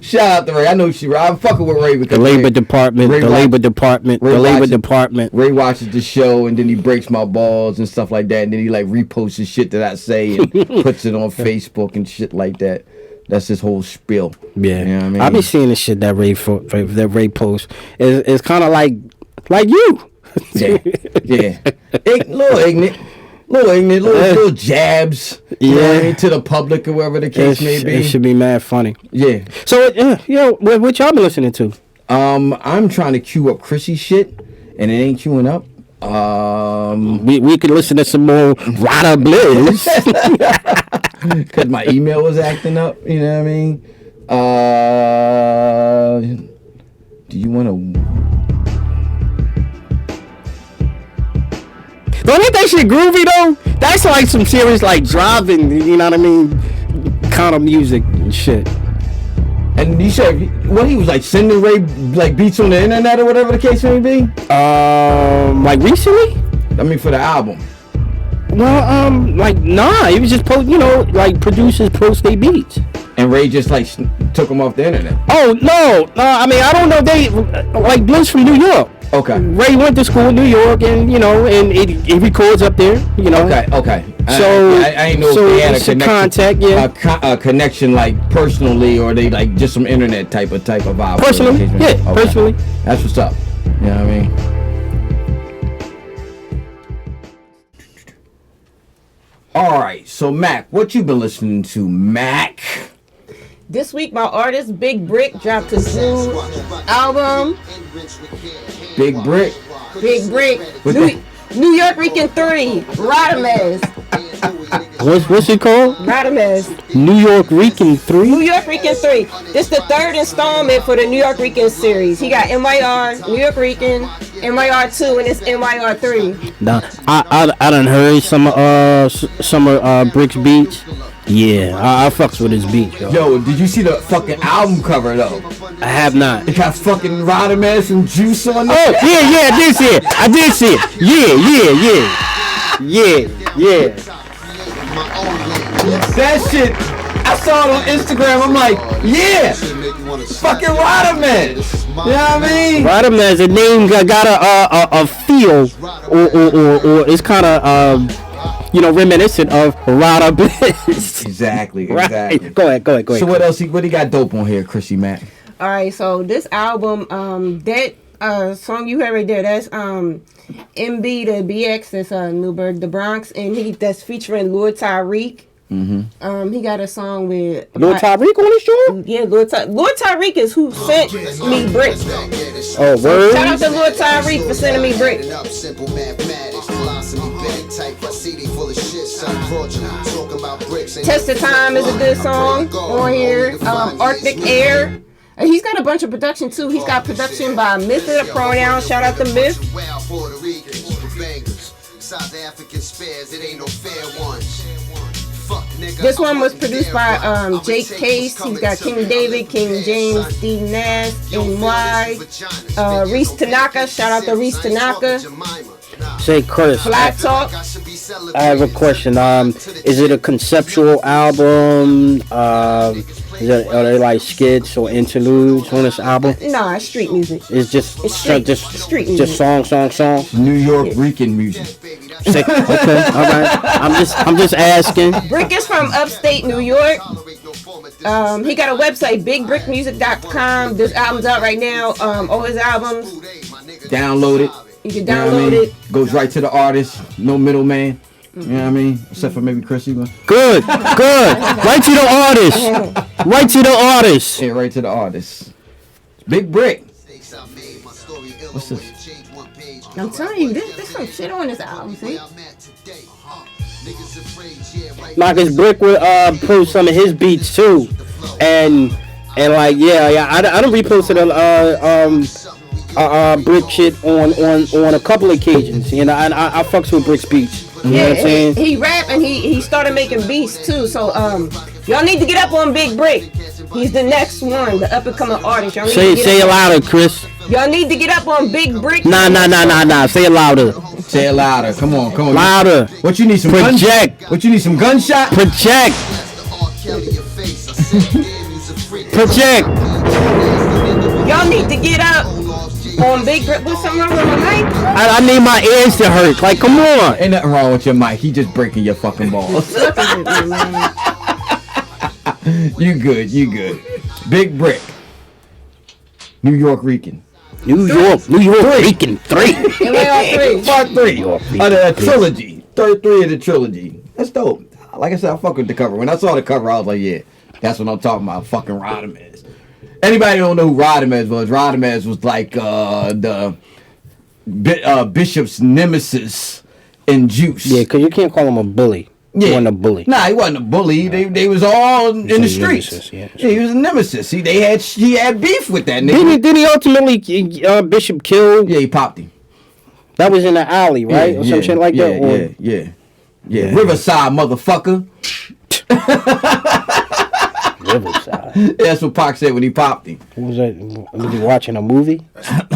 Shout out to Ray. I know I'm fucking with Ray because the Labor Department. Ray watches the show and then he breaks my balls and stuff like that, and then he like reposts the shit that I say and puts it on Facebook and shit like that. That's his whole spiel. Yeah, you know what I mean? I be seeing the shit that Ray posts. It's kind of like you. Yeah. Little ignorant, little jabs. You know what I mean, to the public or whatever the case may be. It should be mad funny. Yeah. So what y'all been listening to? I'm trying to queue up Chrissy shit, and it ain't queuing up. We could listen to some more Ryder Bliss. Because my email was acting up, you know what I mean? Do you want to... Don't think that shit groovy, though? That's like some serious, like, driving, you know what I mean, kind of music and shit. And you said, what, he was, like, sending Ray, like, beats on the internet or whatever the case may be? Like, recently? I mean, for the album. Well, like, nah, he was just producers post they beats. And Ray just, like, took them off the internet? Oh, no, I mean, I don't know, they, like, Bliss from New York. Okay. Ray went to school in New York, and, and he records up there, Okay. So, I ain't know if they had a connection, contact, a connection, like, personally, or they, like, just some internet type of vibe. Personally, yeah, okay. Personally. That's what's up. You know what I mean? All right, so Mac, what you been listening to, Mac? This week, my artist Big Brick dropped his new album. Big Brick. New York Rican 3, Radames. What's it called? Radames. New York Rican 3? New York Rican 3. This is the third installment for the New York Rican series. He got NYR, New York Rican, NYR 2, and it's NYR 3. Nah, I done heard some Brick's beats. Yeah, I fucks with his beats, yo. Yo, did you see the fucking album cover though? I have not. It got fucking Radames and Juice on it. Oh yeah, I did see it. Yeah. That shit, I saw it on Instagram. I'm like, yeah, fucking Radames. You know what I mean? Radames, the name got a feel, or it's kind of reminiscent of Ryder Bliss. Exactly. Right. Go ahead. So what else? What he got dope on here, Chrissy Mac? All right, so this album, that song you heard right there, that's MB to BX, that's Newburgh, the Bronx, and that's featuring Lord Tyreek. Mm-hmm. He got a song with Lord Tyreek on his show? Yeah, Lord Tyreek is who sent me Brick. Oh, word. Shout out to Lord Tyreek for sending me Brick. Test of Time is a good song on here. Arctic Air. He's got a bunch of production too. He's got production by Myth of the Pronoun. Shout out to Myth. This one was produced by Jake Case. He's got King David, King James, Steve Nash, NY, Reese Tanaka. Shout out to Reese Tanaka. Say, Chris, Flat Talk. I have a question. Is it a conceptual album? Are they like skits or interludes on this album? Nah, it's street music. It's just street music. Just song. New York Rican music. Sick. Okay, all right. I'm just asking. Brick is from upstate New York. He got a website, bigbrickmusic.com. This album's out right now. All his albums. Download it. You can download it. Goes right to the artist. No middleman. You know what I mean? Except for maybe Chris Egan. Good. Right to the artist. Right to the artist. Yeah, right to the artist. Big Brick. What's this? I'm telling you, there's some shit on this album, see? Marcus Brick would post some of his beats too, and like I don't reposted Brick shit on a couple of occasions. You know, I fucks with Brick's beats. You know what I'm saying? He rap and he started making beats too. So y'all need to get up on Big Brick. He's the next one, the up and coming artist. Y'all need say it louder, Chris. Y'all need to get up on Big Brick. Nah. Say it louder. Say it louder. Come on. Louder. What you need? Some project. What you need? Some gunshot. Project. Project. Y'all need to get up on Big Brick. What's something wrong with my mic? I need my ears to hurt. Like, come on. Ain't nothing wrong with your mic. He just breaking your fucking balls. You good. Big Brick. New York Rican. New York Rican 3. Part 3 of the trilogy. Third 3 of the trilogy. That's dope. Like I said, I fuck with the cover. When I saw the cover, I was like, yeah, that's what I'm talking about. Fucking Rodamez. Anybody don't know who Rodamez was? Rodamez was like the Bishop's nemesis in Juice. Yeah, because you can't call him a bully. Yeah. He wasn't a bully. Nah, he wasn't a bully. They was all in the streets. Nemesis, yeah, he was a nemesis. See, he had beef with that nigga. Didn't he ultimately Bishop killed? Yeah, he popped him. That was in the alley, right? Or some shit like that? Yeah. Riverside, motherfucker. Riverside. That's what Pac said when he popped him. What was that? Was he watching a movie?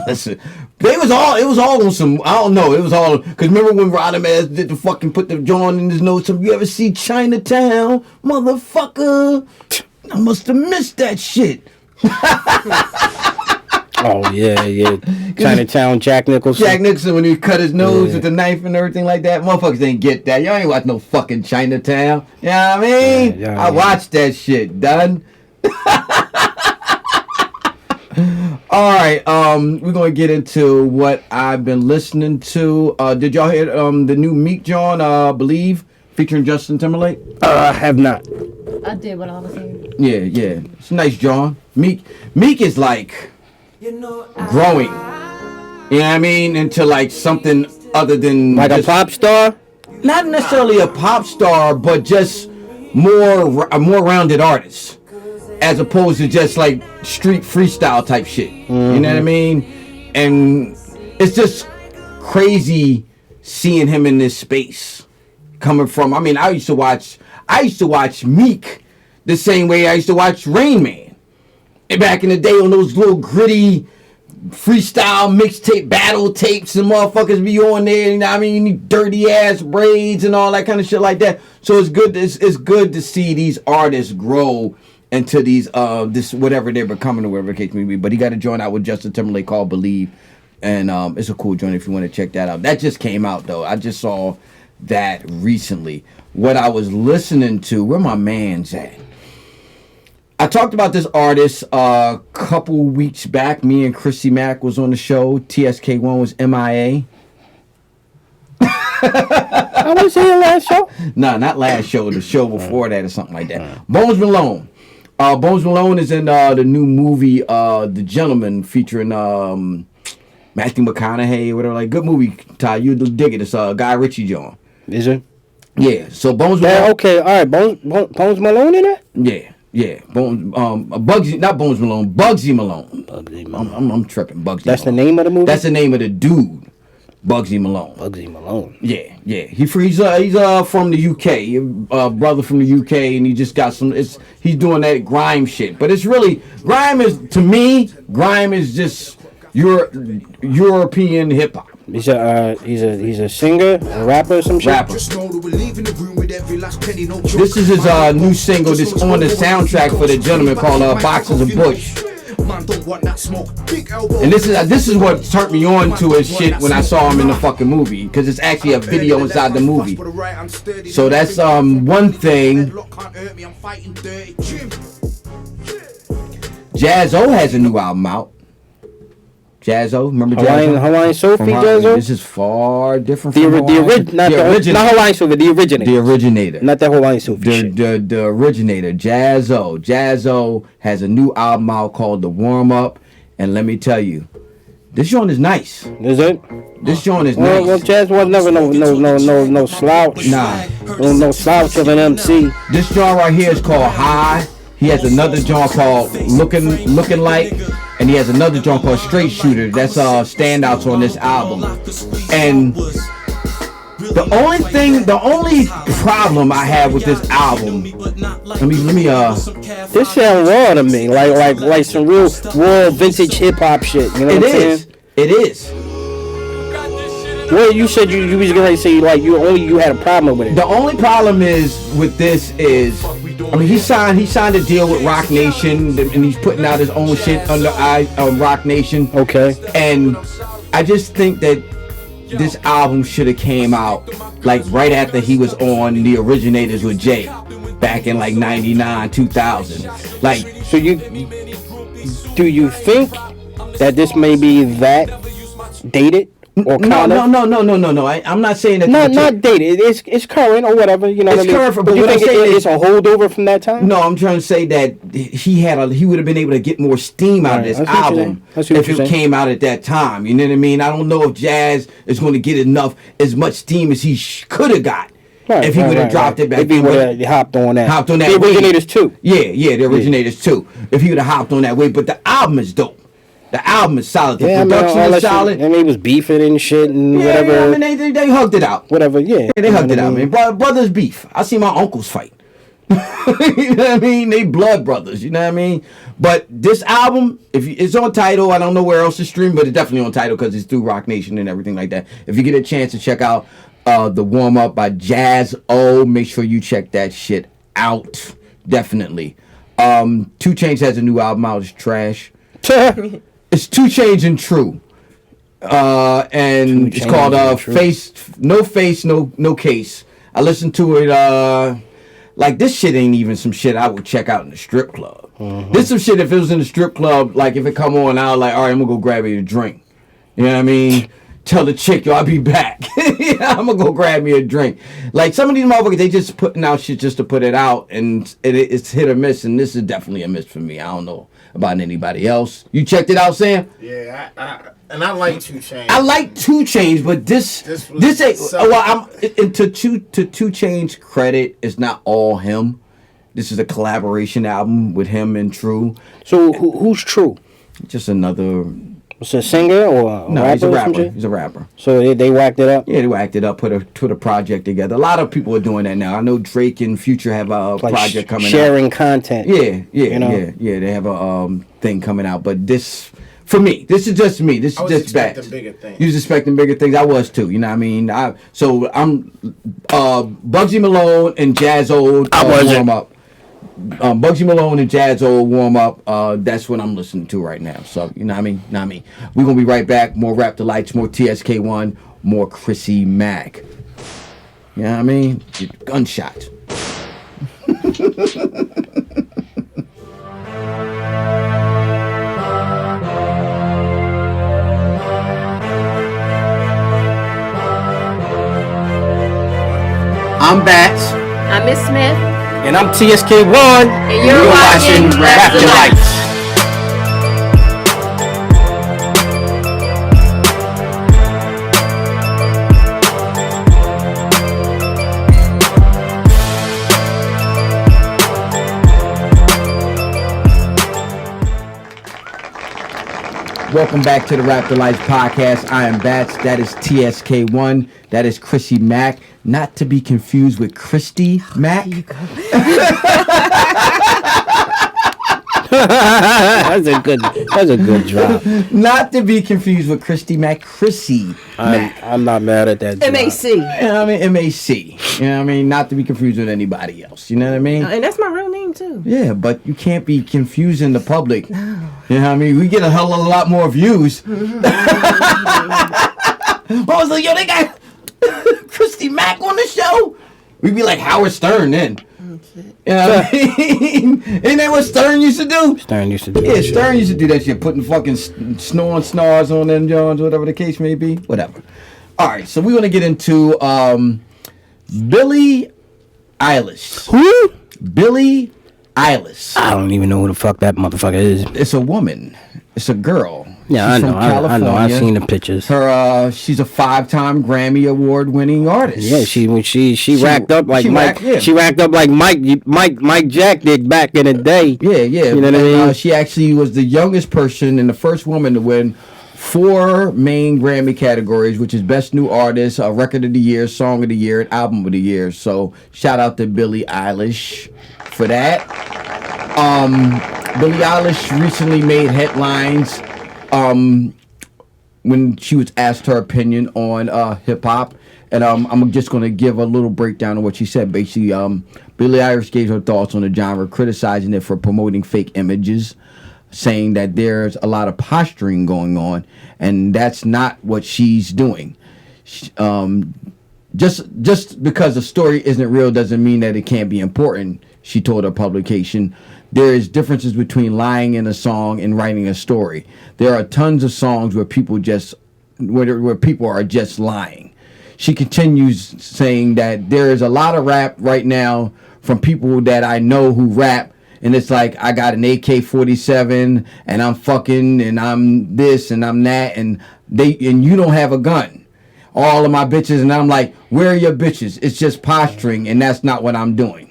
Listen, it was all on some, I don't know, it was all, because remember when Rodamez did the fucking, put the joint in his nose, so you ever see Chinatown, motherfucker? I must have missed that shit. Oh, yeah. Chinatown, Jack Nicholson. When he cut his nose with the knife and everything like that. Motherfuckers ain't get that. Y'all ain't watch no fucking Chinatown. You know what I mean? I watched that shit, done. All right, we're going to get into what I've been listening to. Did y'all hear the new Meek John, Believe, featuring Justin Timberlake? I have not. I did what I was saying. Yeah. It's nice, John. Meek is like growing, you know what I mean, into like something other than like a pop star. Not necessarily a pop star, but just a more rounded artist, as opposed to just like street freestyle type shit. You know what I mean? And it's just crazy seeing him in this space, coming from. I mean, I used to watch Meek the same way I used to watch Rain Man. And back in the day on those little gritty freestyle mixtape battle tapes and motherfuckers be on there, you know what I mean, dirty ass braids and all that kind of shit like that. So it's good to see these artists grow into these this whatever they're becoming or whatever the case may be. But he got a joint out with Justin Timberlake called Believe, and it's a cool joint if you want to check that out. That just came out though. I just saw that recently. What I was listening to, where my man's at? I talked about this artist a couple weeks back. Me and Chrissy Mack was on the show. TSK1 was MIA. I was here last show. No, not last show. The show before that or something like that. Bones Malone. Bones Malone is in the new movie The Gentleman, featuring Matthew McConaughey or whatever. Like, good movie, Ty. You'll dig it. It's Guy Ritchie joint. Is it? Yeah. So Bones Malone. Okay, all right. Bones Malone in it? Yeah. Bugsy, not Bones Malone. Bugsy Malone. Bugsy Malone. I'm tripping. Bugsy. That's Malone. The name of the movie? That's the name of the dude. Bugsy Malone. Bugsy Malone. Yeah. He's from the UK, brother from the UK, and he just got some. He's doing that grime shit, but it's really grime is just your European hip hop. He's a singer, a rapper, or some shit. Rapper. This is his new single. This on the soundtrack for the gentleman called Boxes of Bush. And this is what turned me on to his shit when I saw him in the fucking movie, because it's actually a video inside the movie. So that's one thing. Jaz-O has a new album out. Jaz-O, remember Jaz-O? Hawaiian Sophie, Jaz-O? This is far different from the originator. Not Hawaiian Sophie, the originator. The originator. Not that Hawaiian Sophie shit. The originator, Jaz-O. Jaz-O has a new album out called The Warm Up, and let me tell you, this joint is nice. Is it? This joint is nice. Well, Jaz was never no slouch. Nah. No slouch of an MC. This joint right here is called High. He has another joint called Looking Like, and he has another joint called Straight Shooter. That's standouts on this album. And the only problem I have with this album, let me this sound raw to me, like some real raw vintage hip hop shit. You know what I'm saying? It is. Well, you said you was gonna say like you had a problem with it. The only problem is with this is, I mean, he signed a deal with Rock Nation, and he's putting out his own shit under Rock Nation. Okay. And I just think that this album should have came out like right after he was on The Originators with Jay, back in like 99, 2000. Like, so do you think that this may be that dated? Or no. I'm not saying that. Not dated. It's current or whatever. You know what I mean? Current, but you think it's a holdover from that time? No, I'm trying to say that he would have been able to get more steam out of this album if it came out at that time. You know what I mean? I don't know if Jaz is going to get as much steam as he could have got. If he would have dropped it back, if he would have hopped on that. The Originators too. Yeah, the Originators too. If he would have hopped on that way, but the album is dope. The album is solid. The production is solid. And he was beefing and shit and whatever. I mean, they hugged it out. Whatever, yeah. They hugged it out, man. Brothers beef. I see my uncles fight. You know what I mean? They blood brothers. You know what I mean? But this album, it's on Tidal. I don't know where else to stream, but it's definitely on Tidal because it's through Rock Nation and everything like that. If you get a chance to check out The Warm Up by Jaz-O, make sure you check that shit out. Definitely. 2 Chainz has a new album out. It's trash. It's 2 Chainz and True. And it's called No Face, No Case. I listened to it, like, this shit ain't even some shit I would check out in the strip club. Mm-hmm. This some shit, if it was in the strip club, like, if it come on, I was like, all right, I'm gonna go grab me a drink. You know what I mean? Tell the chick, yo, I'll be back. I'm gonna go grab me a drink. Like, some of these motherfuckers, they just putting out shit just to put it out, and it's hit or miss, and this is definitely a miss for me. I don't know about anybody else. You checked it out, Sam? Yeah, I like 2 Chainz. I like 2 Chainz, but this ain't. Well, to 2 Chainz credit, it's not all him. This is a collaboration album with him and True. So who's True? Just another. It's a singer or no? Rapper He's a rapper. He's a rapper. So they whacked it up. Yeah, they whacked it up. Put a project together. A lot of people are doing that now. I know Drake and Future have a project coming out. Sharing content. Yeah. They have a thing coming out. But this, for me, this is just me. This is just bad. Bigger things. You was expecting bigger things. I was too. You know what I mean? I'm Bugsy Malone and Jaz-O warm up. Bugsy Malone and Jaz-O warm up. That's what I'm listening to right now. So you know what I mean? We're gonna be right back. More Rap Delites, more TSK1, more Chrissy Mack. You know what I mean? Gunshot. I'm Bats. I'm Miss Smith. And I'm TSK1. And you're watching Rap Delites. Welcome back to the Rap Delites podcast. I am Bats. That is TSK1. That is Chrissy Mack. Not to be confused with Christy Mack. That's a good drop. Not to be confused with Christy Mac. Chrissy Mac. I'm not mad at that drop. MAC. You know what I mean? MAC. You know what I mean? Not to be confused with anybody else. You know what I mean? And that's my real name too. Yeah, but you can't be confusing the public. No. You know what I mean? We get a hell of a lot more views. I was like, yo, they got Christy Mack on the show. We'd be like Howard Stern then. You know what I mean? Ain't that what Stern used to do? Stern used to do Yeah, that Stern shit. used to do that shit, putting fucking snoring snars on them Jones, whatever the case may be. Whatever. All right, so we're going to get into Billie Eilish. Who? Billie Eilish. I don't even know who the fuck that motherfucker is. It's a woman. It's a girl. Yeah, She's I know. from I know. California. I've seen the pictures. Her, she's a 5-time Grammy Award-winning artist. Yeah, she racked up like Mike. Yeah. She racked up like Mike Jack did back in the day. Yeah. You know what I mean? She actually was the youngest person and the first woman to win 4 main Grammy categories, which is Best New Artist, Record of the Year, Song of the Year, and Album of the Year. So shout out to Billie Eilish for that. Billie Eilish recently made headlines when she was asked her opinion on hip hop, and I'm just going to give a little breakdown of what she said. Basically, Billie Eilish gave her thoughts on the genre, criticizing it for promoting fake images, saying that there's a lot of posturing going on, and that's not what she's doing. Just because a story isn't real doesn't mean that it can't be important, she told her publication. There is differences between lying in a song and writing a story. There are tons of songs where people are just lying. She continues saying that there is a lot of rap right now from people that I know who rap, and it's like, I got an AK-47 and I'm fucking and I'm this and I'm that, and you don't have a gun. All of my bitches, and I'm like, where are your bitches? It's just posturing, and that's not what I'm doing.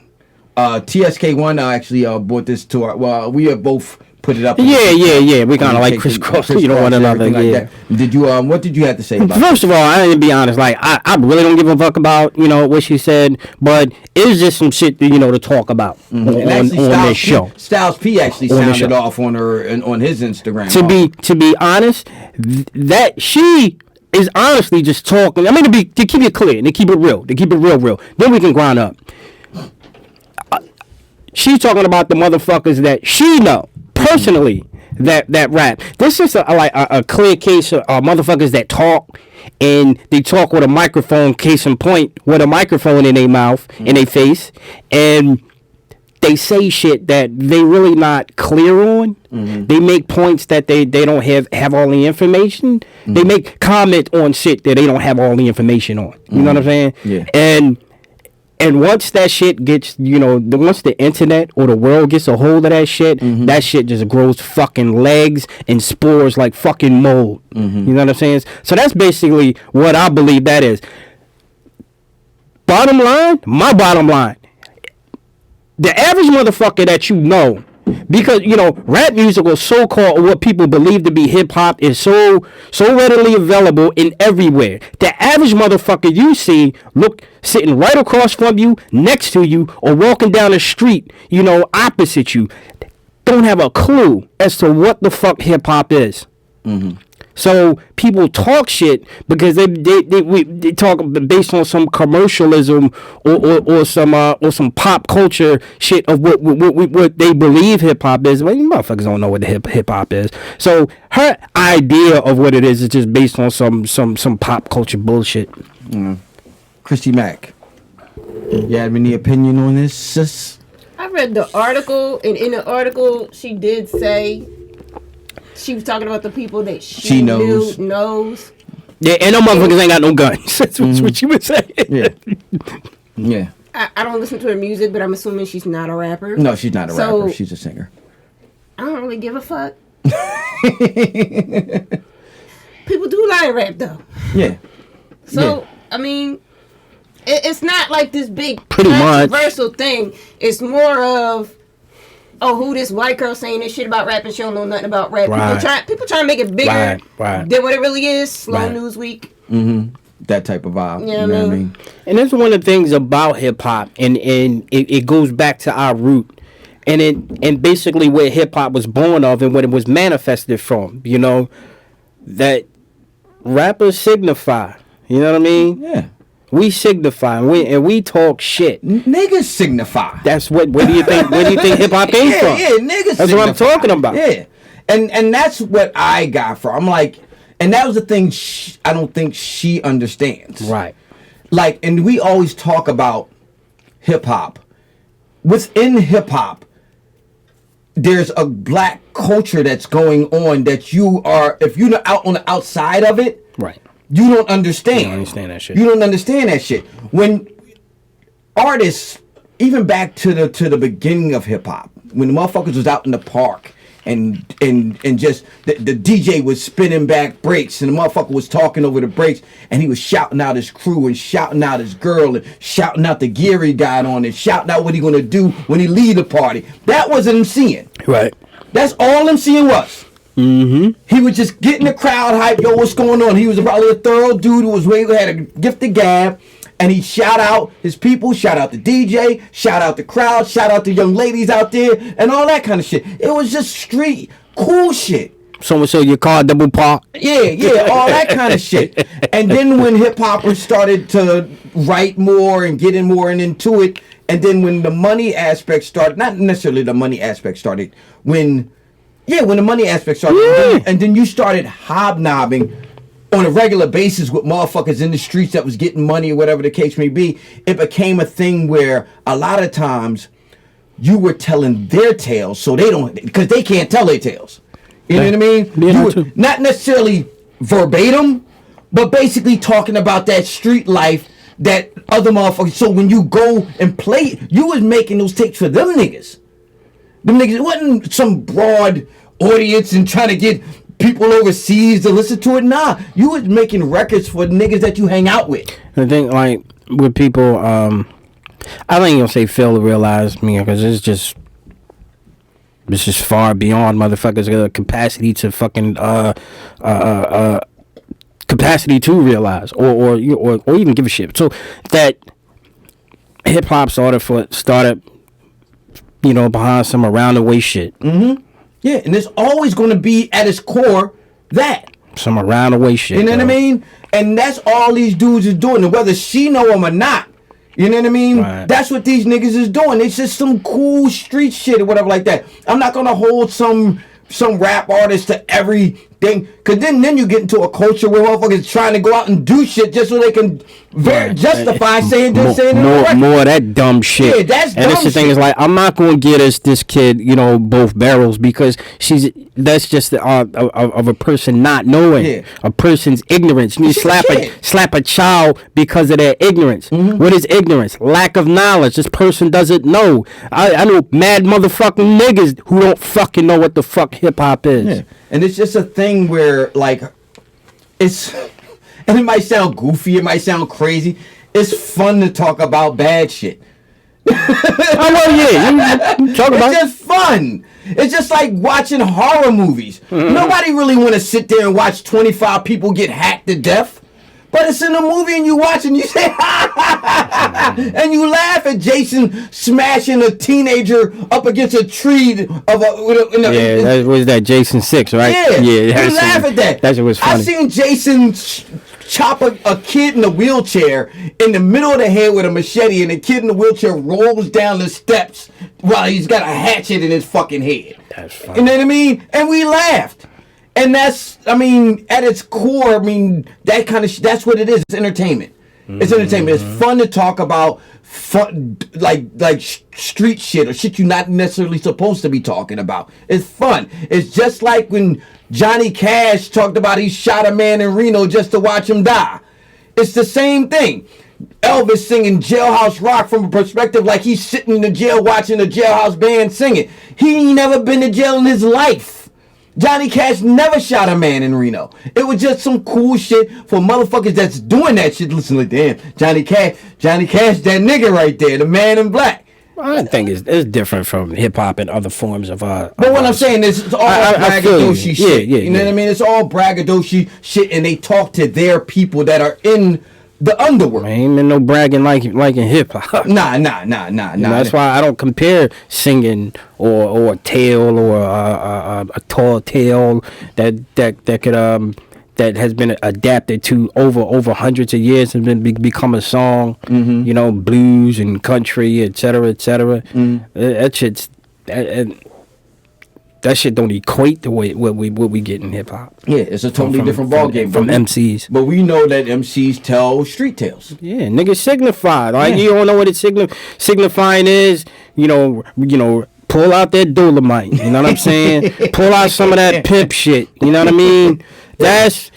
TSK1 actually brought this to our. Well, we have both put it up. Yeah. We kind of like crisscross, you know, one another. Like Yeah. that. Did you? What did you have to say about? First of all, I didn't be honest. Like, I really don't give a fuck about what she said, but it's just some shit to talk about on this show. Styles P actually sounded off on her on his Instagram. To be honest, that she is honestly just talking. I mean, to keep it clear, to keep it real, real. Then we can grind up. She's talking about the motherfuckers that she know personally that rap. This is a clear case of motherfuckers that talk, and they talk with a microphone. Case in point, with a microphone in their mouth, in their face, and they say shit that they really not clear on. They make points that they don't have all the information. They make comment on shit that they don't have all the information on. You know what I'm saying? Yeah. And once that shit gets, once the internet or the world gets a hold of that shit, that shit just grows fucking legs and spores like fucking mold. You know what I'm saying? So that's basically what I believe that is. My bottom line, the average motherfucker that you know, because rap music or so-called, or what people believe to be hip-hop, is so readily available in everywhere. The average motherfucker you see sitting right across from you, next to you, or walking down the street, opposite you, don't have a clue as to what the fuck hip-hop is. So people talk shit because they talk based on some commercialism or some pop culture shit of what they believe hip hop is. Well, you motherfuckers don't know what the hip hop is. So her idea of what it is just based on some pop culture bullshit. Christy Mack, you have any opinion on this, sis? I read the article, and in the article she did say. She was talking about the people that she knows. Yeah, and them motherfuckers ain't got no guns. That's what she was saying. Yeah. I don't listen to her music, but I'm assuming she's not a rapper. No, she's not a rapper. She's a singer. I don't really give a fuck. People do line rap, though. Yeah. So, I mean, it's not like this big pretty controversial thing. It's more of, who this white girl saying this shit about rap and she don't know nothing about rap. Right. People trying to make it bigger than what it really is. Slow news week. That type of vibe. Yeah, you know what I mean? And that's one of the things about hip hop, and it goes back to our root. and basically where hip hop was born of and what it was manifested from. You know, that rappers signify. You know what I mean? Yeah. We signify and we talk shit. Niggas signify. That's what. Where do you think hip hop came from? Yeah, niggas. That's signify. what I'm talking about. Yeah, and that's what I got from. I'm like, and that was the thing. I don't think she understands. Right. Like, and we always talk about hip hop. Within hip hop, there's a black culture that's going on that you are. If you're out on the outside of it, right. You don't understand. You don't understand that shit. You don't understand that shit. When artists, even back to the beginning of hip hop, when the motherfuckers was out in the park and just the DJ was spinning back breaks and the motherfucker was talking over the breaks and he was shouting out his crew and shouting out his girl and shouting out the gear he got on and shouting out what he gonna do when he leave the party. That wasn't MCing. Right. That's all MCing was. Mm-hmm. He was just getting the crowd hype. Yo, what's going on? He was probably a thorough dude who had a gifted gab, and he shout out his people, shout out the DJ, shout out the crowd, shout out the young ladies out there, and all that kind of shit. It was just street cool shit. So your car double park. Yeah, all that kind of shit. And then when hip hoppers started to write more and getting more into it, and then when the money aspect started, not necessarily the money aspect started, when the money aspect started, and then you started hobnobbing on a regular basis with motherfuckers in the streets that was getting money or whatever the case may be, it became a thing where a lot of times you were telling their tales so they don't, because they can't tell their tales. You know what I mean? Yeah, you were not necessarily verbatim, but basically talking about that street life that other motherfuckers. So when you go and play, you was making those tapes for them niggas. Them niggas, it wasn't some broad audience and trying to get people overseas to listen to it. Nah, you was making records for niggas that you hang out with. I think, like, with people, I ain't gonna say fail to realize me, because it's just far beyond motherfuckers' capacity to fucking capacity to realize or even give a shit. So that hip hop started behind some around the way shit. Mm-hmm. Yeah, and it's always going to be at its core that. Some around the way shit. You know what I mean? And that's all these dudes is doing. And whether she know them or not, you know what I mean? Right. That's what these niggas is doing. It's just some cool street shit or whatever like that. I'm not going to hold some rap artist to everything. Because then you get into a culture where motherfuckers trying to go out and do shit just so they can justify saying this, saying that. More of that dumb shit. Yeah, that's dumb. And that's the thing, is like, I'm not going to get this kid, both barrels, because that's just of a person not knowing, a person's ignorance. You slap a child because of their ignorance. Mm-hmm. What is ignorance? Lack of knowledge. This person doesn't know. I know mad motherfucking niggas who don't fucking know what the fuck hip hop is. Yeah. And it's just a thing where, like, and it might sound goofy, it might sound crazy. It's fun to talk about bad shit. You talk about it's just fun. It's just like watching horror movies. Mm-hmm. Nobody really want to sit there and watch 25 people get hacked to death. But it's in a movie and you watch and you say, ha, ha, ha, ha, and you laugh at Jason smashing a teenager up against a tree that was that Jason 6, right? Yeah, you laugh at that. That was funny. I seen Jason chop a kid in a wheelchair in the middle of the head with a machete, and the kid in the wheelchair rolls down the steps while he's got a hatchet in his fucking head. That's funny. You know what I mean? And we laughed. And that's, at its core, that kind of that's what it is. It's entertainment. It's entertainment. It's fun to talk about, fun, like street shit or shit you're not necessarily supposed to be talking about. It's fun. It's just like when Johnny Cash talked about he shot a man in Reno just to watch him die. It's the same thing. Elvis singing Jailhouse Rock from a perspective like he's sitting in the jail watching a jailhouse band sing it. He ain't never been to jail in his life. Johnny Cash never shot a man in Reno. It was just some cool shit for motherfuckers that's doing that shit. Listen, like, damn, Johnny Cash, that nigga right there, the man in black. I think it's different from hip hop and other forms of But what I'm saying is, it's all braggadocio shit. You know what I mean? It's all braggadocio shit, and they talk to their people that are in the underworld. Ain't been no bragging like in hip hop. Nah. That's why I don't compare singing or a tale or a tall tale that could that has been adapted to over hundreds of years and been become a song. Mm-hmm. You know, blues and country, etc. That shit's that shit don't equate the way what we get in hip hop. Yeah, it's a totally different ballgame from MCs. But we know that MCs tell street tales. Yeah, niggas signify. Like you don't know what it signifying is. You know. Pull out that Dolomite. You know what I'm saying? Pull out some of that pimp shit. You know what I mean? That's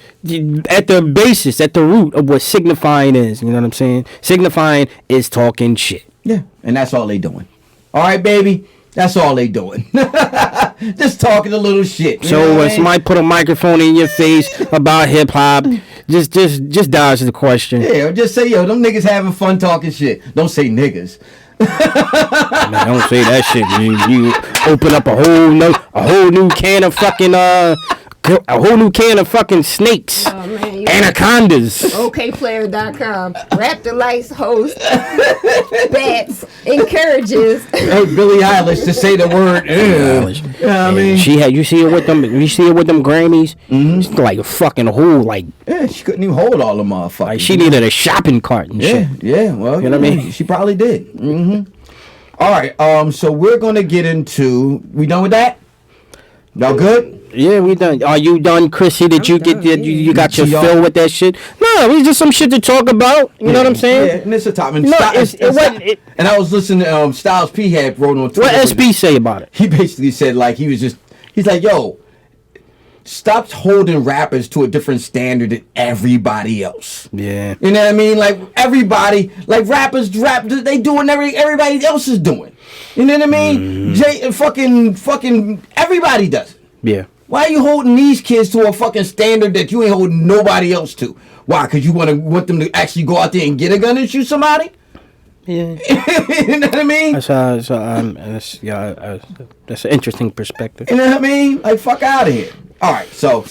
at the basis, at the root of what signifying is. You know what I'm saying? Signifying is talking shit. Yeah, and that's all they doing. All right, baby. That's all they doing. Just talking a little shit. So when somebody put a microphone in your face about hip hop, just dodge the question. Yeah, just say, yo, them niggas having fun talking shit. Don't say niggas. Man, don't say that shit. You open up a whole new can of fucking snakes. Oh, man, Anacondas. OKPlayer.com. Rap Delites host bats encourages Billie Eilish to say the word. You know what I mean? You see her with them Grammys. She's like a fucking whole she couldn't even hold all the motherfuckers. Like she needed a shopping cart and shit. Yeah. Well, you know what I mean? She probably did. Mm-hmm. All right. So we're gonna get into. We done with that? Y'all good? Yeah, we done. Are you done, Chrissy? Did you get you got your y'all? fill with that shit? No, it's just some shit to talk about. You know what I'm saying? Yeah, and it's a top. And, and I was listening to Styles P had wrote on Twitter. What SB say about it? He basically said he's like, yo, stop holding rappers to a different standard than everybody else. Yeah. You know what I mean? Like everybody, like rappers rap, they doing everybody else is doing. You know what I mean? Fucking everybody does it. Yeah. Why are you holding these kids to a fucking standard that you ain't holding nobody else to? Why? Because you want them to actually go out there and get a gun and shoot somebody? Yeah. You know what I mean? That's an interesting perspective. You know what I mean? Like, fuck out of here. All right, so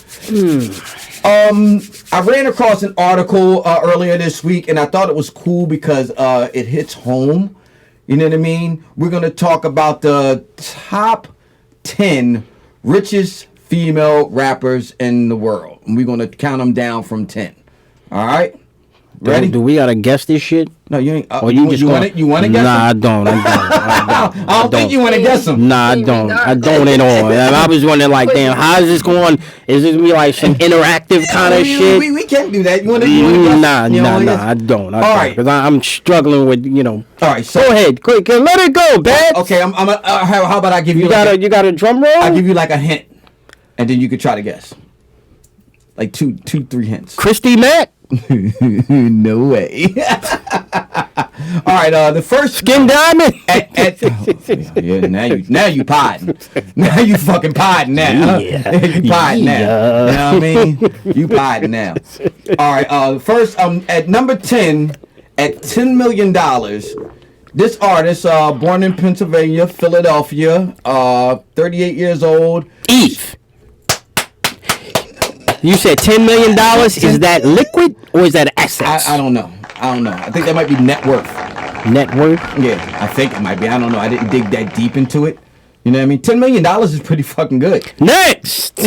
I ran across an article earlier this week, and I thought it was cool because it hits home. You know what I mean? We're gonna talk about the top 10 richest female rappers in the world, and we're gonna count them down from 10. All right, ready? Do we gotta guess this shit? No, you ain't. You want it? You want to guess? Nah, them? I don't think you want to guess them. Nah, I don't at all. I was wondering, like, damn, how is this going? Is this gonna be like some interactive kind of shit? We can't do that. You want to? Nah, I don't. All right, because I'm struggling with, All right, so go ahead, quick, let it go, Babs. Okay, how about I give you? You got a drum roll? I'll give you like a hint, and then you could try to guess. Like 3 hints. Christy Mack. No way. All right, the first Skin Diamond. Yeah, now you podding. Now you fucking podding now. Yeah. You podding now. You know what I mean? You podding now. All right, first at number 10 at $10 million. This artist, born in Pennsylvania, Philadelphia, 38 years old. Eve. You said $10 million. Is that liquid or is that assets? I don't know. I think that might be net worth. Net worth? Yeah, I think it might be. I don't know. I didn't dig that deep into it. You know what I mean? $10 million is pretty fucking good. Next!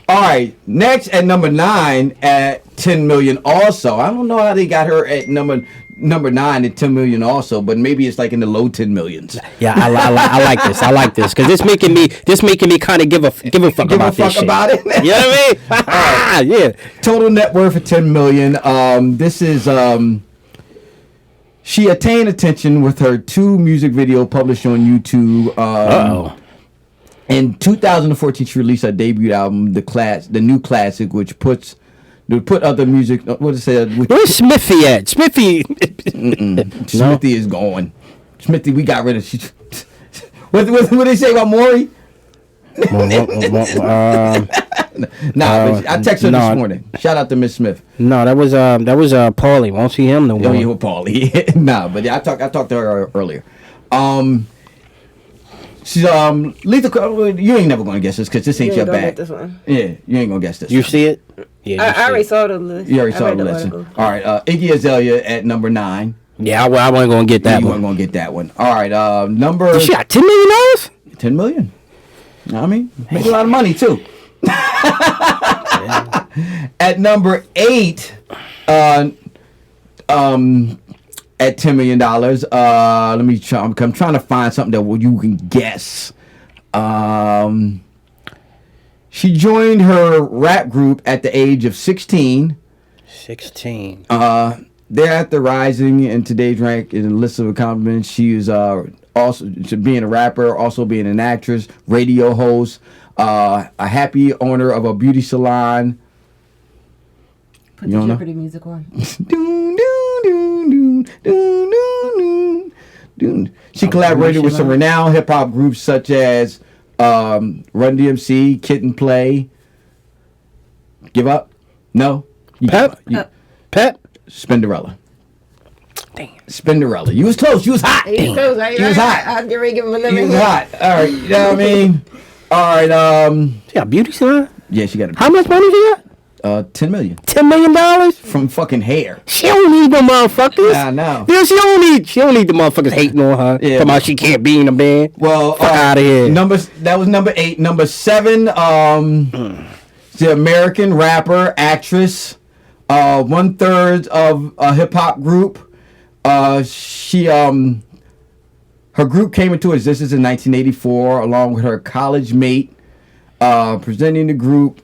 All right. Next at number 9 at $10 million also. I don't know how they got her at number 9 at $10 million also, but maybe it's like in the low 10 millions. Yeah, I like this. I like this because this making me kind of give a fuck about this shit. About it. You know what I mean? Yeah. Total net worth of $10 million. This is she attained attention with her 2 music video published on YouTube. In 2014, she released her debut album, The New Classic, which put other music. What is it? Where's Smithy at? Smithy. Smithy is gone. Smithy, we got rid of. What they say about Maury? I texted her this morning. Shout out to Miss Smith. No, that was Paulie. Won't see him no more. Paulie. Nah, but yeah, I talked to her earlier. She's Lethal. You ain't never gonna guess this because this ain't your bag. This one. Yeah, you ain't gonna guess this. You see it? Yeah, I already saw the list. You already saw the list. All right, Iggy Azalea at number 9. Yeah, I wasn't gonna get that You one. weren't gonna get that one. All right, number. She got $10 million. 10 million. You know what I mean? Make a lot of money too. At number 8, at $10 million. Let me try. I'm trying to find something that you can guess. She joined her rap group at the age of 16. 16. Thereafter rising in today's rank in the list of accomplishments, she is also being a rapper, also being an actress, radio host, a happy owner of a beauty salon. Put the Jeopardy music on. She collaborated with some renowned hip hop groups such as Run DMC, Kid and Play. Give up? No. Pep. Pep. Spinderella. Damn. Spinderella. You was close. You was hot. You was close. You was hot. I'll get ready to give him another You was hit. hot. All right. You know what I mean? All right. She got a beauty salon? Yeah, she got a How much money she got? $10 million $10 million? from fucking hair. She don't need no motherfuckers. I know. Yeah, she don't need the motherfuckers hating on her. Yeah. Talking about she can't be in a band. Well, Fuck outta here. That was number 8. Number 7, the American rapper, actress, 1/3 of a hip hop group. She her group came into existence in 1984 along with her college mate. Presenting the group,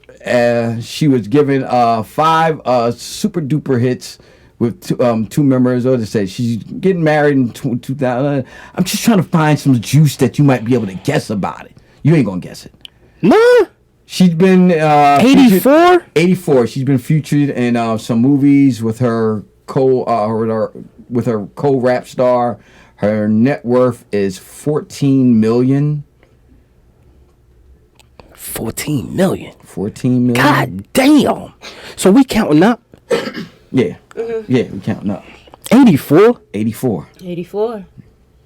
she was given 5 super duper hits with 2 members. Or they say she's getting married in 2000. I'm just trying to find some juice that you might be able to guess about it. You ain't gonna guess it. No. She's been 84? 84. She's been featured in some movies with her co-rap star. Her net worth is $14 million. 14 million. 14 million. God damn. So we counting up? Yeah. Yeah, we counting up. 84? 84. 84.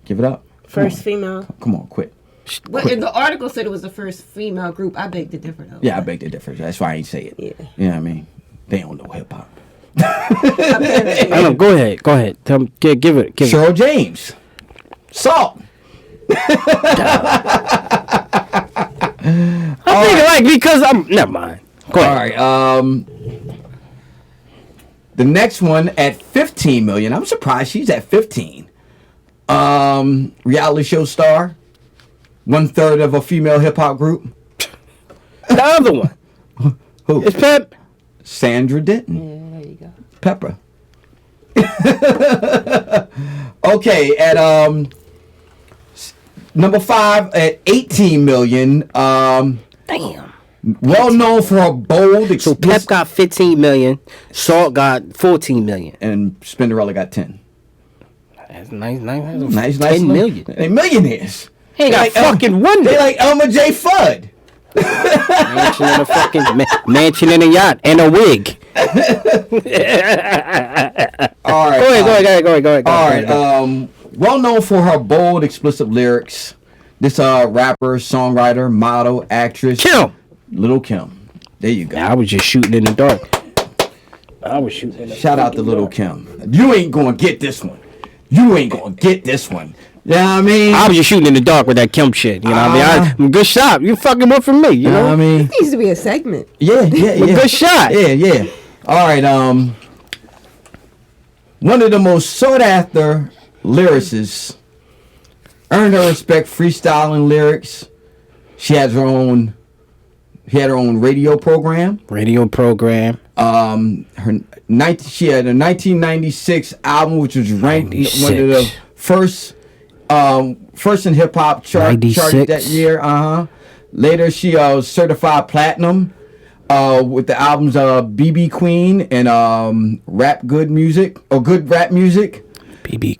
Give it up. First female. Come on, quit. But the article said it was the first female group. I beg to differ though. Yeah, I beg the difference. That's why I ain't say it. Yeah. You know what I mean? They don't know hip hop. I know. Go ahead. Tell me, give it. Cheryl James. Salt. I'm thinking because I'm. Never mind. Go ahead. All right. The next one at 15 million. I'm surprised she's at 15. Reality show star. 1/3 of a female hip hop group. The other one. Who? It's Pep. Sandra Denton. Yeah, there you go. Pepper. Okay, at number 5 at 18 million. Damn. Well known for her bold. So Pep got 15 million. Salt got 14 million. and Spinderella got 10. That's nice. Nice. 10 million. They millionaires. They got fucking wonder. They like Elmer J. Fudd. Mansion and a fucking mansion and a yacht and a wig. All right. Go ahead. All right. Well known for her bold, explicit lyrics. This rapper, songwriter, model, actress. Kim. Little Kim. There you go. I was just shooting in the dark. Shout out to Little Kim. You ain't gonna get this one. You know what I mean? I was just shooting in the dark with that Kim shit. You know what I mean? Good shot. You fucking one for me. You know what I mean? It needs to be a segment. Yeah. Good shot. Yeah. All right. One of the most sought after lyricists, earned her respect freestyling lyrics. She had her own radio program. Radio program. She had a 1996 album which was ranked one of the first in hip hop chart that year. Later she was certified platinum with the albums BB Queen and Good Rap Music. BB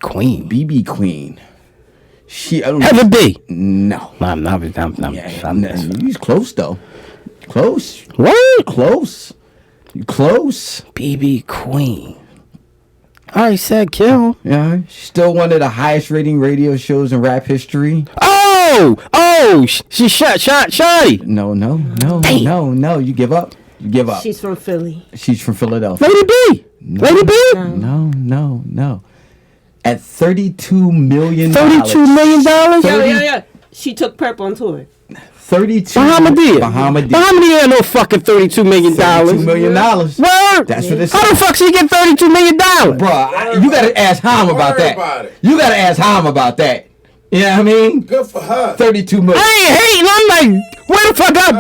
Queen. She Heather B. No. I'm He's close though. Close. What? Close. You close. BB Queen. I said kill. Yeah, she's still one of the highest rating radio shows in rap history. She shot. No. You give up. She's from Philly. She's from Philadelphia. Lady B. No. Lady B. No. At $32 million. $32 million. Yeah. She took Purple on tour. 32. Bahamadia ain't no fucking $32 million. $32 million. Word. That's what it's. How the fuck she get $32 million? Bruh, you gotta ask Ham about that. You gotta ask Ham about that. You know what I mean? Good for her. 32 million. I ain't hating. I'm like, where the fuck up?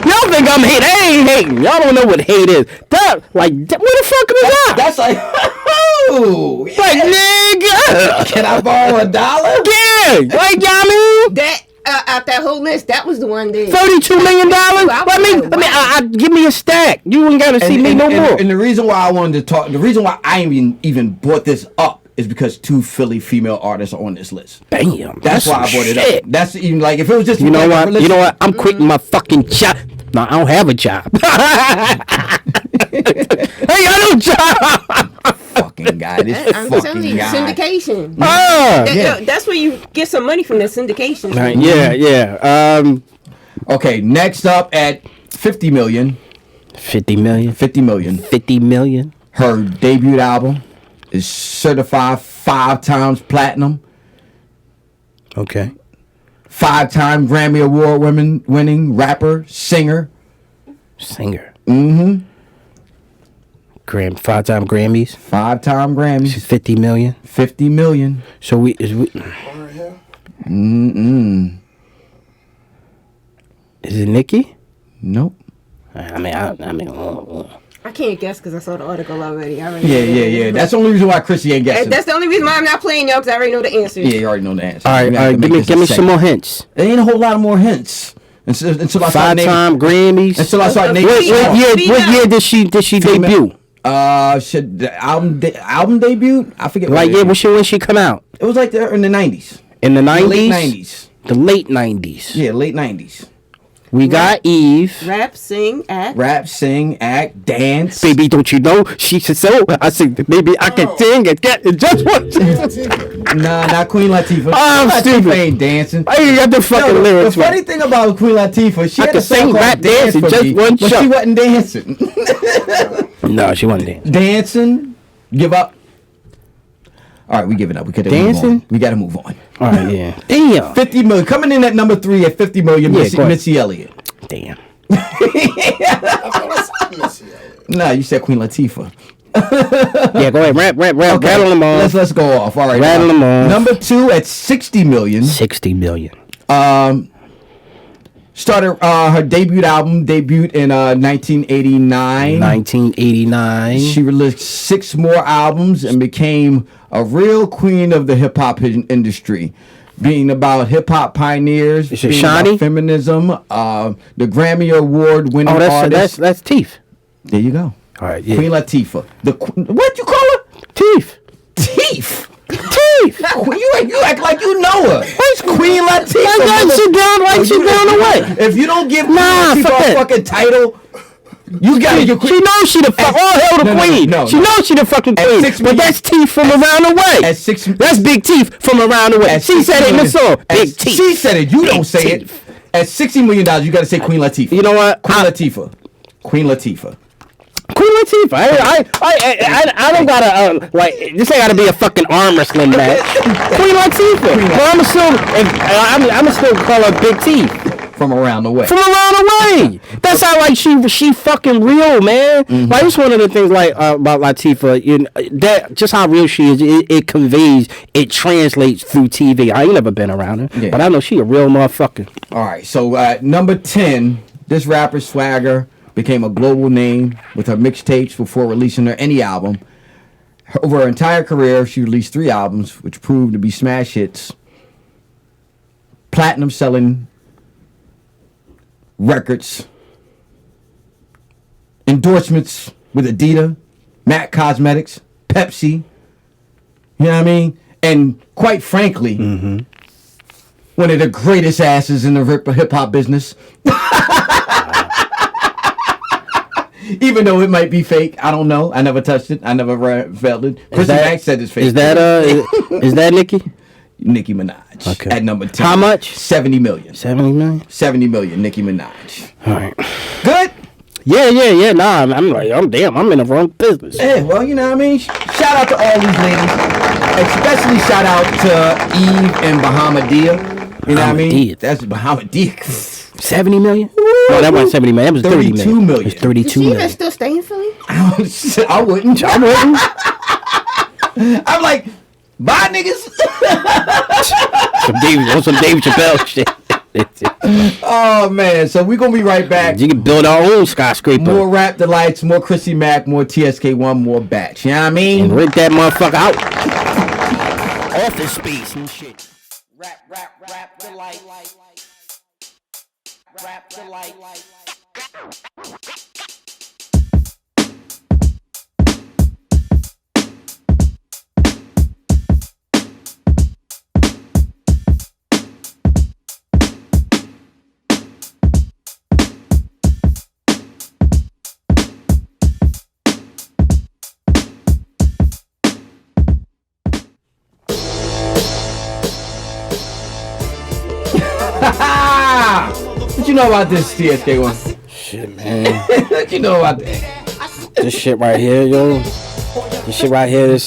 Y'all think I'm hating. I ain't hating. Y'all don't know what hate is. Where the fuck is that? That's like, oh, yeah. Like, nigga. Can I borrow $1? Yeah. Like, y'all mean? That out that whole list, that was the one that $32 million. Give me a stack. You ain't gotta see me no more. And the reason why I wanted to talk, the reason why I even brought this up is because 2 Philly female artists are on this list. Damn. That's why I brought it up. That's even like if it was just You know what? I'm quitting my fucking job. No, I don't have a job. Hey, I don't job. Fucking guy, this I'm fucking telling you, guy. syndication. Yeah. That's where you get some money from the syndication. Right, yeah. Okay, next up at 50 million. 50 million. 50 million. 50 million. Her debut album is certified 5 times platinum. Okay. 5-time Grammy Award winning rapper, singer. Singer. Mm-hmm. 5-time Grammys. 5-time Grammys. She's 50 million. 50 million. So we. Mm-mm. Is it Nicki? Nope. I can't guess because I saw the article already. Yeah. That's the only reason why Chrissy ain't guessing. That's the only reason why I'm not playing y'all, because I already know the answer. Yeah, you already know the answer. All right. Give me some more hints. There ain't a whole lot of more hints. Until I start naming. 5-time Grammys. Until I start naming. What year did she debut? The album debut? I forget. Like, yeah, when she come out? It was like there in the 90s. In the 90s? Late 90s. The late 90s. Yeah, late 90s. We got Eve. Rap, sing, act, dance. Baby, don't you know? She said so. I said, baby, I can sing and get it just one. Nah, not Queen Latifah. I'm stupid. Latifah ain't dancing. I ain't got the fucking lyrics. The funny thing about Queen Latifah, she had could a song sing, called rap, Dance dance, for just Me, one but shot. she wasn't dancing. No, she wasn't dancing. Dancing, give up. All right, we give it up. We gotta dancing. Move on. We gotta move on. All right, yeah. Damn. 50 million coming in at number 3 at 50 million. Missy Elliott. Damn. Nah, you said Queen Latifah. Yeah, go ahead. Rap. Okay. Rattle them off. Let's go off. All right. Rattle them off. Number 2 at 60 million. 60 million. Started her debut in 1989. 1989. She released 6 more albums and became a real queen of the hip hop industry. Being about hip hop pioneers, Is it being Shani? about feminism, the Grammy Award winning artist. That's Teeth. There you go. All right, yeah. Queen Latifah. What you call her? Teeth. Teeth. You act like you know her. Who's Queen Latifah? She down the way. If you don't give Queen Latifah a fucking title, you gotta get Queen. She knows she the fuck. All hell the queen. No. She knows she the fucking queen. But that's Teeth from around the way. That's Big Teeth from around the way. She said it in the song. Big Teeth. She said it. You don't say it. At $60 million, you gotta say Queen Latifah. You know what? Queen Latifah. Queen Latifah. I don't gotta this ain't gotta be a fucking arm wrestling match. Queen Latifah. But I'ma still call her Big Teeth. From around the way. That's how she fucking real, man. Mm-hmm. Like it's one of the things about Latifah, that just how real she is. It conveys, it translates through TV. I ain't never been around her, but I know she a real motherfucker. All right, so number 10, this rapper Swagger became a global name with her mixtapes before releasing any album. Over her entire career, she released 3 albums, which proved to be smash hits. Platinum selling records. Endorsements with Adidas, MAC Cosmetics, Pepsi. You know what I mean? And quite frankly, one of the greatest asses in the hip-hop business. Even though it might be fake, I don't know. I never touched it. I never felt it. Chrissy Mack said it's fake. Is that Nicki? Nicki Minaj. Okay. At number 10. How much? 70 million. 70 million? 70 million, Nicki Minaj. All right. Good? Yeah. Nah, I'm like, I'm in the wrong business. Yeah, well, you know what I mean? Shout out to all these ladies. Especially shout out to Eve and Bahamadia. You know what I mean? That's Bahamadia. 70 million? No, that wasn't 70 million. That was 30 32 million. It was 32 Is she million. even still staying in Philly? I wouldn't. I'm like, bye, niggas. some David Chappelle shit. Oh, man. So we're going to be right back. You can build our own skyscraper. More Rap Delights, more Chrissy Mack, more TSK1, more Batch. You know what I mean? And rent that motherfucker out. Office space and shit. Rap Delight. Rap Delight. What you know about this TSK1? Shit, man. What you know about that? This shit right here, yo. This shit right here is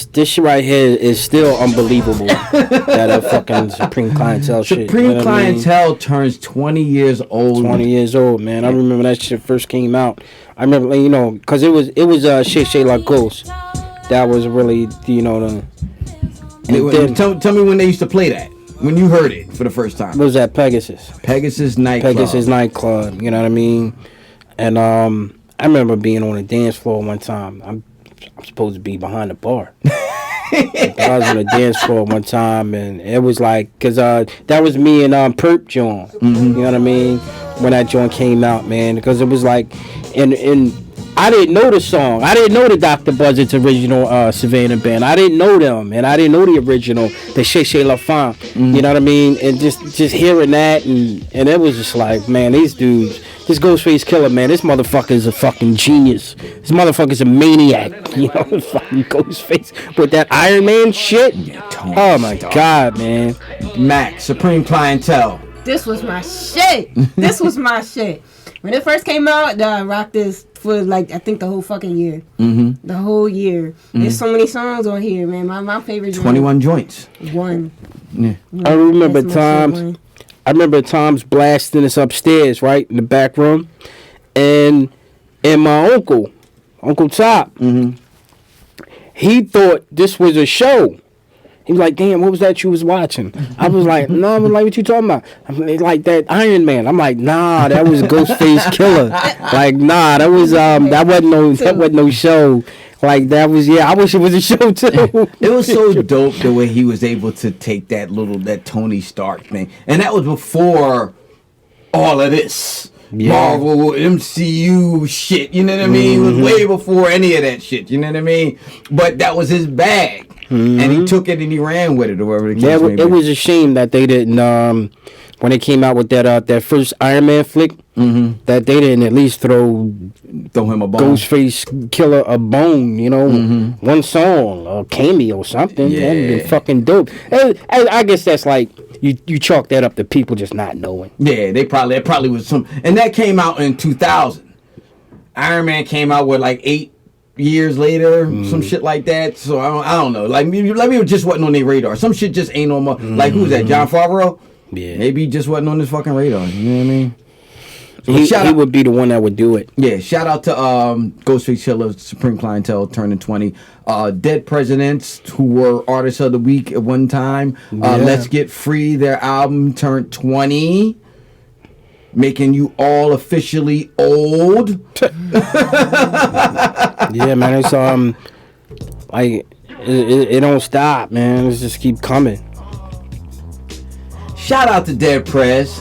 this shit right here is still unbelievable. That fucking Supreme Clientele shit. Supreme You know Clientele turns 20 years old. 20 years old, man. I remember that shit first came out. I remember, you know, cause it was Shit Like Ghost. That was really, you know, the. And Tell me when they used to play that. When you heard it for the first time. What was that? Pegasus nightclub. You know what I mean? And I remember being on a dance floor one time. I'm supposed to be behind the bar. I was on a dance floor one time, and it was like, cause that was me and Perp John. You know what I mean? When that joint came out, man, because it was like, and I didn't know the song. I didn't know the Dr. Buzzard's original Savannah band. I didn't know them, and I didn't know the original, the Chez La Femme. You know what I mean? And just hearing that, and it was just like, man, these dudes, this Ghostface Killer, man, this motherfucker's a fucking genius. This motherfucker's a maniac. You know, fucking Ghostface with that Iron Man shit. Oh my God, man. Max, Supreme Clientele. This was my shit. This was my shit. When it first came out, I rocked this for like I think the whole fucking year. The whole year. There's so many songs on here, man. My favorite. 21 joints. One. Yeah. I remember times blasting us upstairs, right in the back room, and my uncle Top, he thought this was a show. He was like, damn, what was that you was watching? I was like, no, I'm like, what you talking about? I'm like, that Iron Man. I'm like, nah, that was Ghostface Killer. Like, nah, that wasn't no show. Like, that was, I wish it was a show too. It was so dope the way he was able to take that Tony Stark thing. And that was before all of this. Marvel, MCU shit, you know what I mean? It was way before any of that shit, you know what I mean? But that was his bag. And he took it and he ran with it or whatever the case may be. It was a shame that they didn't, when they came out with that first Iron Man flick, that they didn't at least throw him a bone. Ghostface Killer a bone, you know, one song, a cameo or something. Yeah. That'd been fucking dope. I guess that's like, you chalk that up to people just not knowing. Yeah, it probably was some, and that came out in 2000. Iron Man came out with like 8 years later, some shit like that. So I don't know. Like maybe it just wasn't on their radar. Some shit just ain't on my. Like who's that? John Favreau. Yeah. Maybe he just wasn't on his fucking radar. You know what I mean? He would be the one that would do it. Yeah. Shout out to Ghostface Killer, Supreme Clientele, turning 20. Dead Presidents, who were Artists of the Week at one time. Let's Get Free, their album turned 20. Making you all officially old. Yeah, man. It's like it don't stop, man. Let's just keep coming. Shout out to Dead Prez.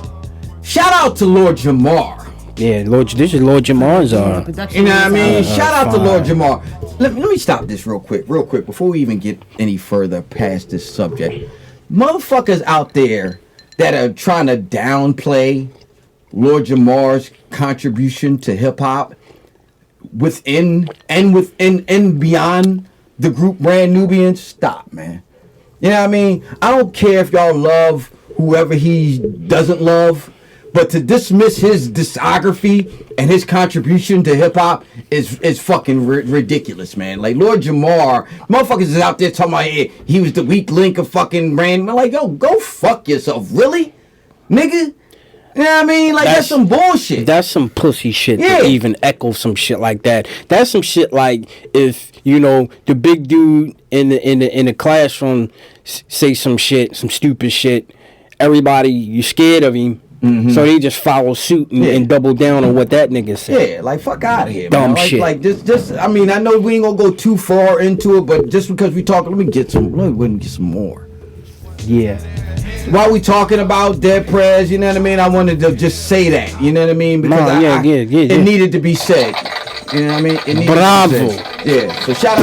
Shout out to Lord Jamar. Yeah, this is Lord Jamar's. You know what I mean? Shout out to Lord Jamar. Let me stop this real quick, before we even get any further past this subject. Motherfuckers out there that are trying to downplay Lord Jamar's contribution to hip hop within and beyond the group Brand Nubians, stop, man. You know what I mean? I don't care if y'all love whoever he doesn't love, but to dismiss his discography and his contribution to hip hop is fucking ridiculous, man. Like Lord Jamar, motherfuckers is out there talking about he was the weak link of fucking Brand. I'm like, yo, go fuck yourself, really, nigga. You know what I mean? Like that's some bullshit. That's some pussy shit to even echo some shit like that. That's some shit like if the big dude in the classroom say some shit, some stupid shit. Everybody, you scared of him. Mm-hmm. So they just follow suit and double down on what that nigga said. Yeah, like fuck out of here, dumb man. shit. Like just. I mean, I know we ain't gonna go too far into it, but just because we talk, let me get some more. Yeah. While we talking about Dead Prez, you know what I mean? I wanted to just say that, you know what I mean? Because it needed to be said. You know what I mean? It needed Bravo. to be said. Yeah. So shout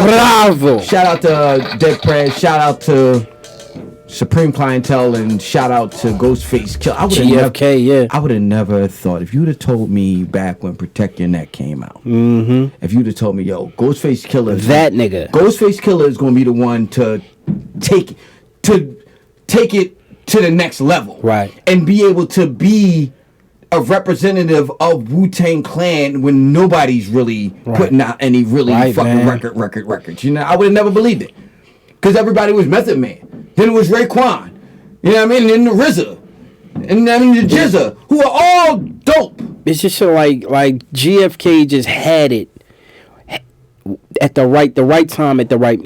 out to Dead Prez. Shout out to Supreme Clientele, and shout out to Ghostface Killer. I would have never thought, if you'd have told me back when Protect Your Neck came out, if you'd have told me, yo, Ghostface Killer, Ghostface Killer is gonna be the one to take it to the next level, right? And be able to be a representative of Wu-Tang Clan when nobody's really putting out any really fucking records. You know, I would have never believed it, because everybody was Method Man. Then it was Raekwon, you know what I mean? And the RZA, and I mean the Jizza, who are all dope. It's just so like GFK just had it at the right time at the right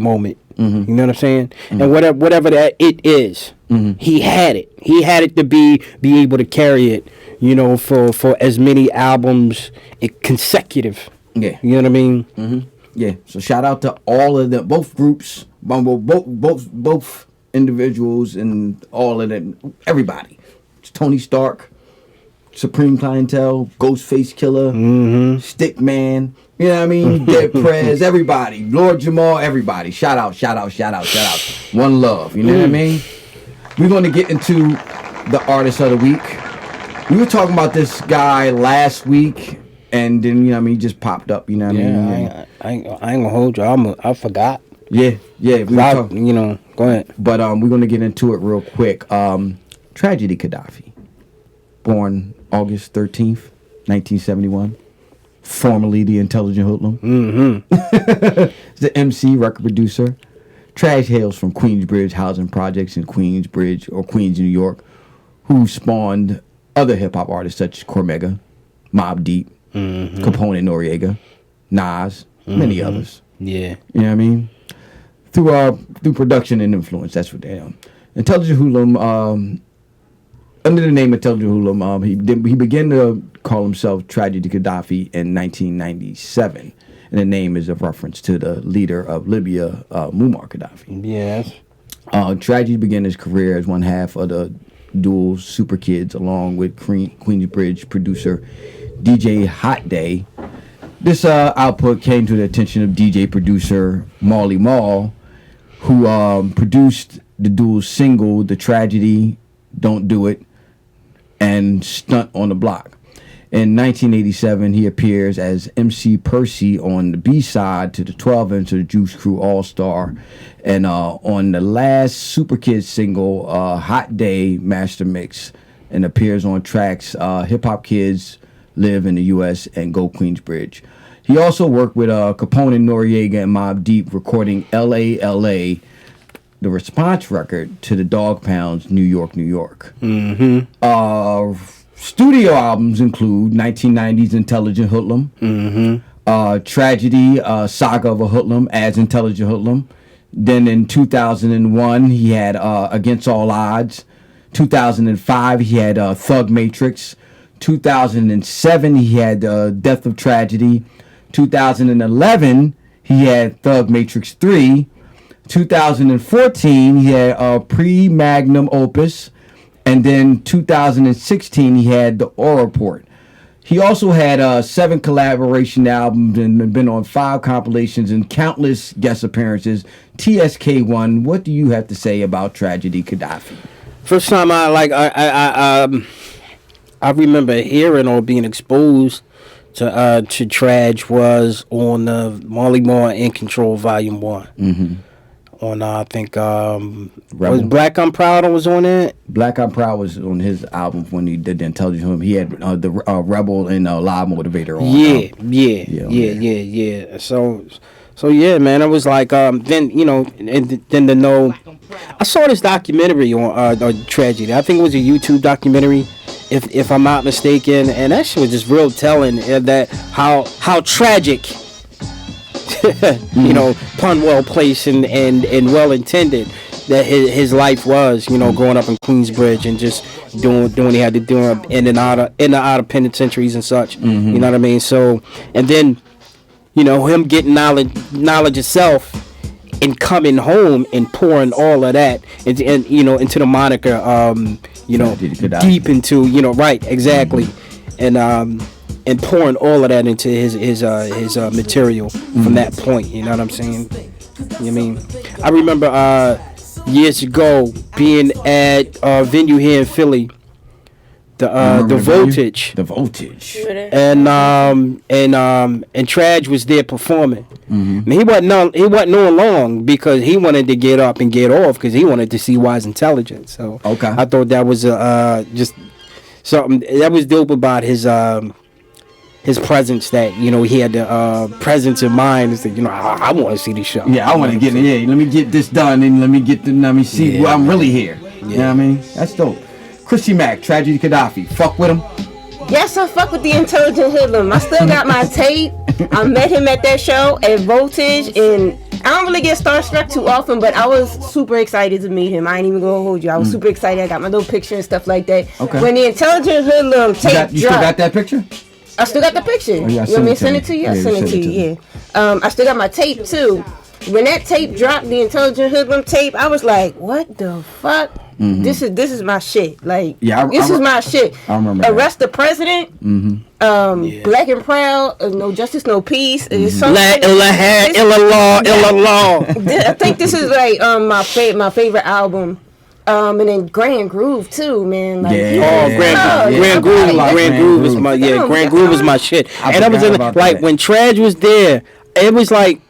moment. Mm-hmm. You know what I'm saying? Mm-hmm. And whatever that it is, he had it. He had it to be able to carry it. For as many albums consecutive. Yeah, you know what I mean? Mm-hmm. Yeah. So shout out to all of them, both groups. Both individuals and all of them, everybody. It's Tony Stark, Supreme Clientele, Ghostface Killer, Stickman, you know what I mean? Dead Prez, everybody, Lord Jamal, everybody. Shout out. One love, you know what I mean? We're going to get into the artist of the week. We were talking about this guy last week, and then he just popped up, you know what I mean? I ain't gonna hold you. I forgot. Yeah. Go ahead. But we're gonna get into it real quick. Tragedy Kadafi, born August 13th, 1971, formerly the Intelligent Hoodlum. The MC, record producer. Trash hails from Queensbridge housing projects in Queensbridge or Queens, New York, who spawned other hip hop artists such as Cormega, Mobb Deep, Capone Noriega, Nas, many others. Yeah, you know what I mean. Through production and influence, that's what they are. Intelligent Hoodlum, under the name Intelligent Hoodlum, he began to call himself Tragedy Kadafi in 1997, and the name is a reference to the leader of Libya, Muammar Gaddafi. Yes. Tragedy began his career as one half of the duo Super Kids, along with Queensbridge producer DJ Hot Day. This output came to the attention of DJ producer Marley Marl, who produced the duo's single, The Tragedy, Don't Do It, and Stunt on the Block. In 1987, he appears as MC Percy on the B-side to the 12-inch of the Juice Crew All-Star, and on the last Super Kids single, Hot Day Master Mix, and appears on tracks Hip Hop Kids, Live in the U.S., and Go Queensbridge. He also worked with Capone Noriega and Mobb Deep, recording L.A., the response record to the Dogg Pound's New York, New York. Studio albums include 1990's Intelligent Hoodlum, Tragedy, Saga of a Hoodlum as Intelligent Hoodlum. Then in 2001, he had Against All Odds. 2005, he had Thug Matrix. 2007, he had Death of Tragedy. 2011, he had Thug Matrix 3. 2014, he had Pre-Magnum Opus. And then 2016, he had The Aura Report. He also had 7 collaboration albums and been on 5 compilations and countless guest appearances. TSK1, what do you have to say about Tragedy Kadafi? First time I remember hearing or being exposed to Traj was on Marley Marl In Control Volume 1. Mm-hmm. On I think was Black I'm Proud was on it. Black I'm Proud was on his album when he did the Intelligent Hymn. He had the Rebel and Live Motivator on. Yeah. So yeah, man, it was like then and then to know. I saw this documentary on Tragedy. I think it was a YouTube documentary, if I'm not mistaken, and that shit was just real telling that how tragic. Pun well placed and well intended that his life was, growing up in Queensbridge and just doing what he had to do in and out of penitentiaries and such. Mm-hmm. You know what I mean? So, and then, him getting knowledge itself and coming home and pouring all of that into the moniker, deep into, right, exactly. Mm-hmm. And pouring all of that into his material from that point. You know what I'm saying? You know what I mean? I remember years ago being at a venue here in Philly, the Voltage. The Voltage. And Traj was there performing. Mm-hmm. And he wasn't on long because he wanted to get up and get off because he wanted to see Wise Intelligence. So okay. I thought that was just something that was dope about his presence, that he had the presence of mind. Is that I want to see the show. Yeah, I want to get in. Yeah, let me get this done and let me see where I'm really here. Yeah. You know what I mean? That's dope. Chrissy Mack, Tragedy Kadafi. Fuck with him. Yes, I fuck with the Intelligent Hoodlum. I still got my tape. I met him at that show at Voltage, and I don't really get starstruck too often, but I was super excited to meet him. I ain't even gonna hold you. I was super excited. I got my little picture and stuff like that. Okay. When the Intelligent Hoodlum tape dropped, you still got that picture? I still got the picture. Oh, yeah, you want me to send it to you? I'll send it to you, yeah. I still got my tape, too. When that tape dropped, the Intelligent Hoodlum tape, I was like, what the fuck? Mm-hmm. This is my shit. Like, this is my shit. I remember Arrest the President. Mm-hmm. Black and Proud. No Justice, No Peace. Illallah. I think this is like my favorite album. And then Grand Groove too, man. Like, Grand Groove is my Grand Groove is my shit. And I was when Traj was there, it was like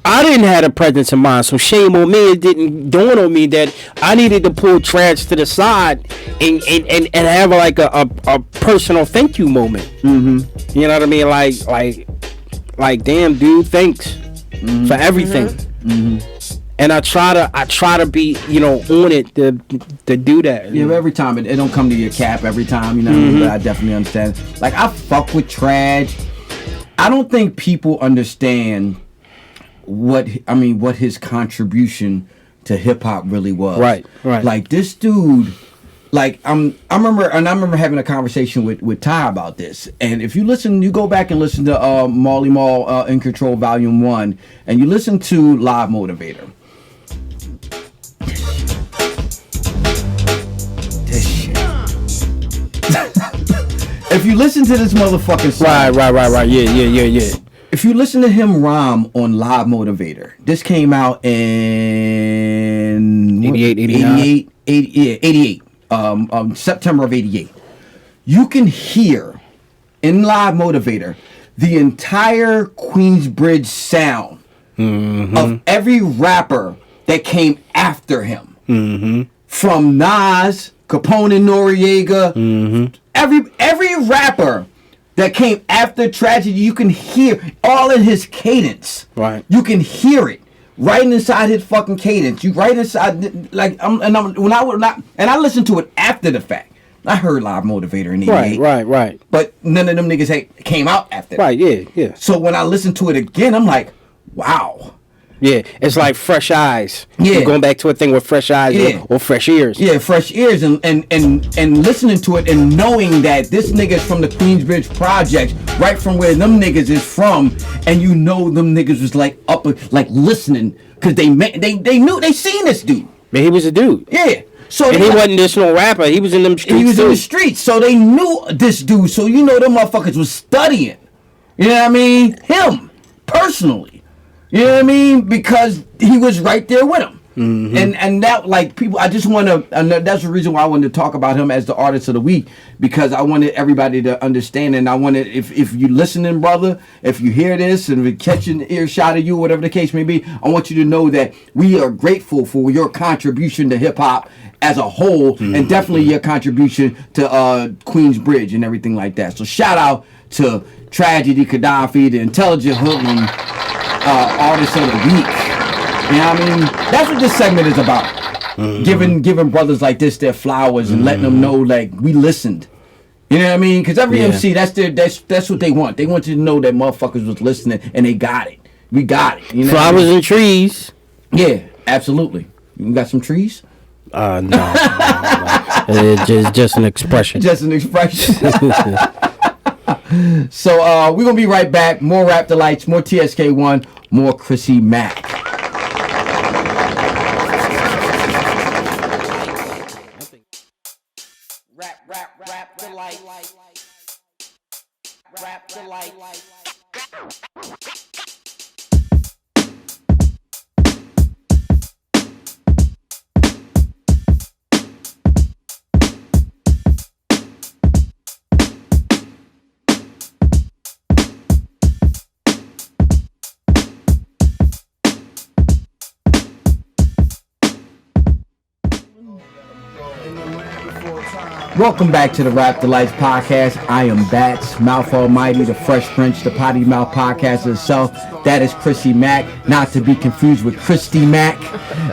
I didn't have a presence of mind, so shame on me. It didn't dawn on me that I needed to pull Traj to the side and have like a personal thank you moment. Mm-hmm. You know what I mean? Like damn dude, thanks for everything. Mm-hmm. And I try to be, on it to do that. Yeah, every time it don't come to your cap every time, but I definitely understand. Like, I fuck with Traj. I don't think people understand what his contribution to hip hop really was. Right. Like, this dude, like, I remember having a conversation with Ty about this. And if you go back and listen to Marley Marl In Control Volume 1, and you listen to Live Motivator. If you listen to this motherfucking song, right, yeah. If you listen to him rhyme on Live Motivator, this came out in 88, September of 88. You can hear in Live Motivator the entire Queensbridge sound of every rapper that came after him, from Nas, Capone, Noriega, every rapper that came after Tragedy, you can hear all in his cadence. Right. You can hear it right inside his fucking cadence. You right inside, like I listened to it after the fact. I heard Live Motivator in 88. Right. But none of them niggas came out after that. Right, yeah. So when I listened to it again, I'm like, wow. Yeah, it's like fresh eyes. Yeah. You're going back to a thing with fresh eyes or fresh ears. Yeah, fresh ears and listening to it and knowing that this nigga's from the Queensbridge Projects, right from where them niggas is from, and them niggas was like listening because they knew they seen this dude. Man, he was a dude. Yeah. So and he wasn't just no rapper. He was in them streets. He was in the streets, so they knew this dude. So them motherfuckers was studying. You know what I mean? Him personally. You know what I mean? Because he was right there with him. And that, like, people, I just want to, and that's the reason why I wanted to talk about him as the artist of the week, because I wanted everybody to understand, and I wanted, if you listening, brother, if you hear this and we catch an earshot of you, whatever the case may be, I want you to know that we are grateful for your contribution to hip hop as a whole, and definitely your contribution to Queensbridge and everything like that. So shout out to Tragedy Kadafi, the intelligent hoodlum artist of the week. You know what I mean? That's what this segment is about. Giving brothers like this their flowers and letting them know, like, we listened. You know what I mean? Because every MC, that's what they want. They want you to know that motherfuckers was listening and they got it. We got it. You know Flowers and trees. Yeah, absolutely. You got some trees? No. It's just an expression. Just an expression. So we're gonna be right back. More Rap Delights, more TSK1, more Chrissy Mack. Rap Delights. Rap Delights. Welcome back to the Rap Delights podcast. I am Bats, Mouth Almighty, the Fresh Prince, the Potty Mouth podcast itself. That is Chrissy Mack, not to be confused with Christy Mack.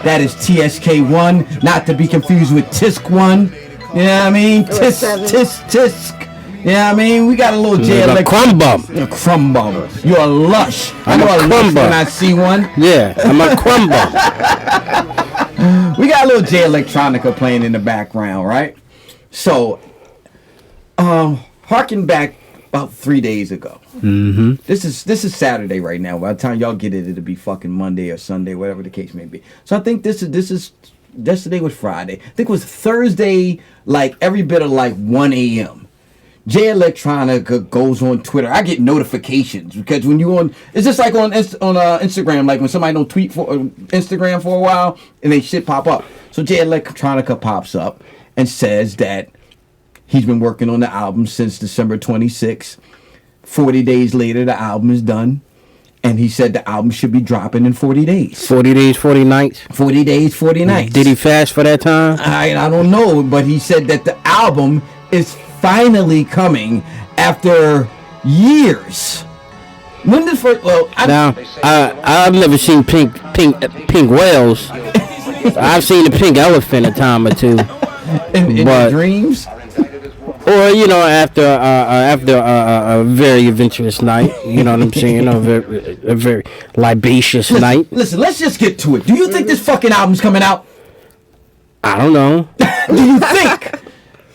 That is TSK1, not to be confused with Tisk1. You know what I mean? Tisk. You know what I mean? We got a little jail. A crumb bum. A crumb bum. You're a lush. I'm a crumb bum. When I see one. Yeah, I'm a crumb bum. We got a little J Electronica playing in the background, right? So, harking back about 3 days ago. This is Saturday right now. By the time y'all get it, it'll be fucking Monday or Sunday, whatever the case may be. So I think this is yesterday was Friday. I think it was Thursday, like every bit of like 1 a.m. J Electronica goes on Twitter. I get notifications because when you on, it's just like on Instagram, like when somebody don't tweet for Instagram for a while and they shit pop up. So J Electronica pops up and says that he's been working on the album since December 26th. 40 days later, the album is done. And he said the album should be dropping in 40 days. 40 days, 40 nights? 40 days, 40 nights. Did he fast for that time? I don't know, but he said that the album is finally coming after years. When the first, well, I've never seen pink whales. I've seen a pink elephant a time or two. in your dreams, or after a very adventurous night. You know what I'm saying? A very libatious night. Listen, let's just get to it. Do you think this fucking album's coming out? I don't know.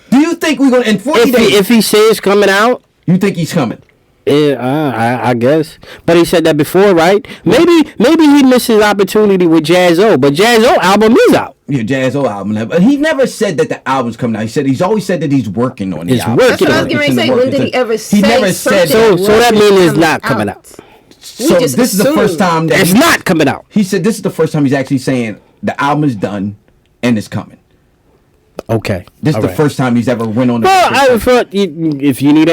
Do you think we're gonna in 40 days? If he says coming out, you think he's coming? Yeah, I guess. But he said that before, right? Maybe he missed his opportunity with Jaz-O, but Jaz-O album is out. Yeah, Jaz-O album. But he never said that the album's coming out. He's always said that he's working on the album. That's what I was going to say. When did he ever say? He never said. So that means it's not coming out. So this is the first time that it's not coming out. He said this is the first time he's actually saying the album is done and it's coming. Okay. This is the first time he's ever went on. Well, I thought if you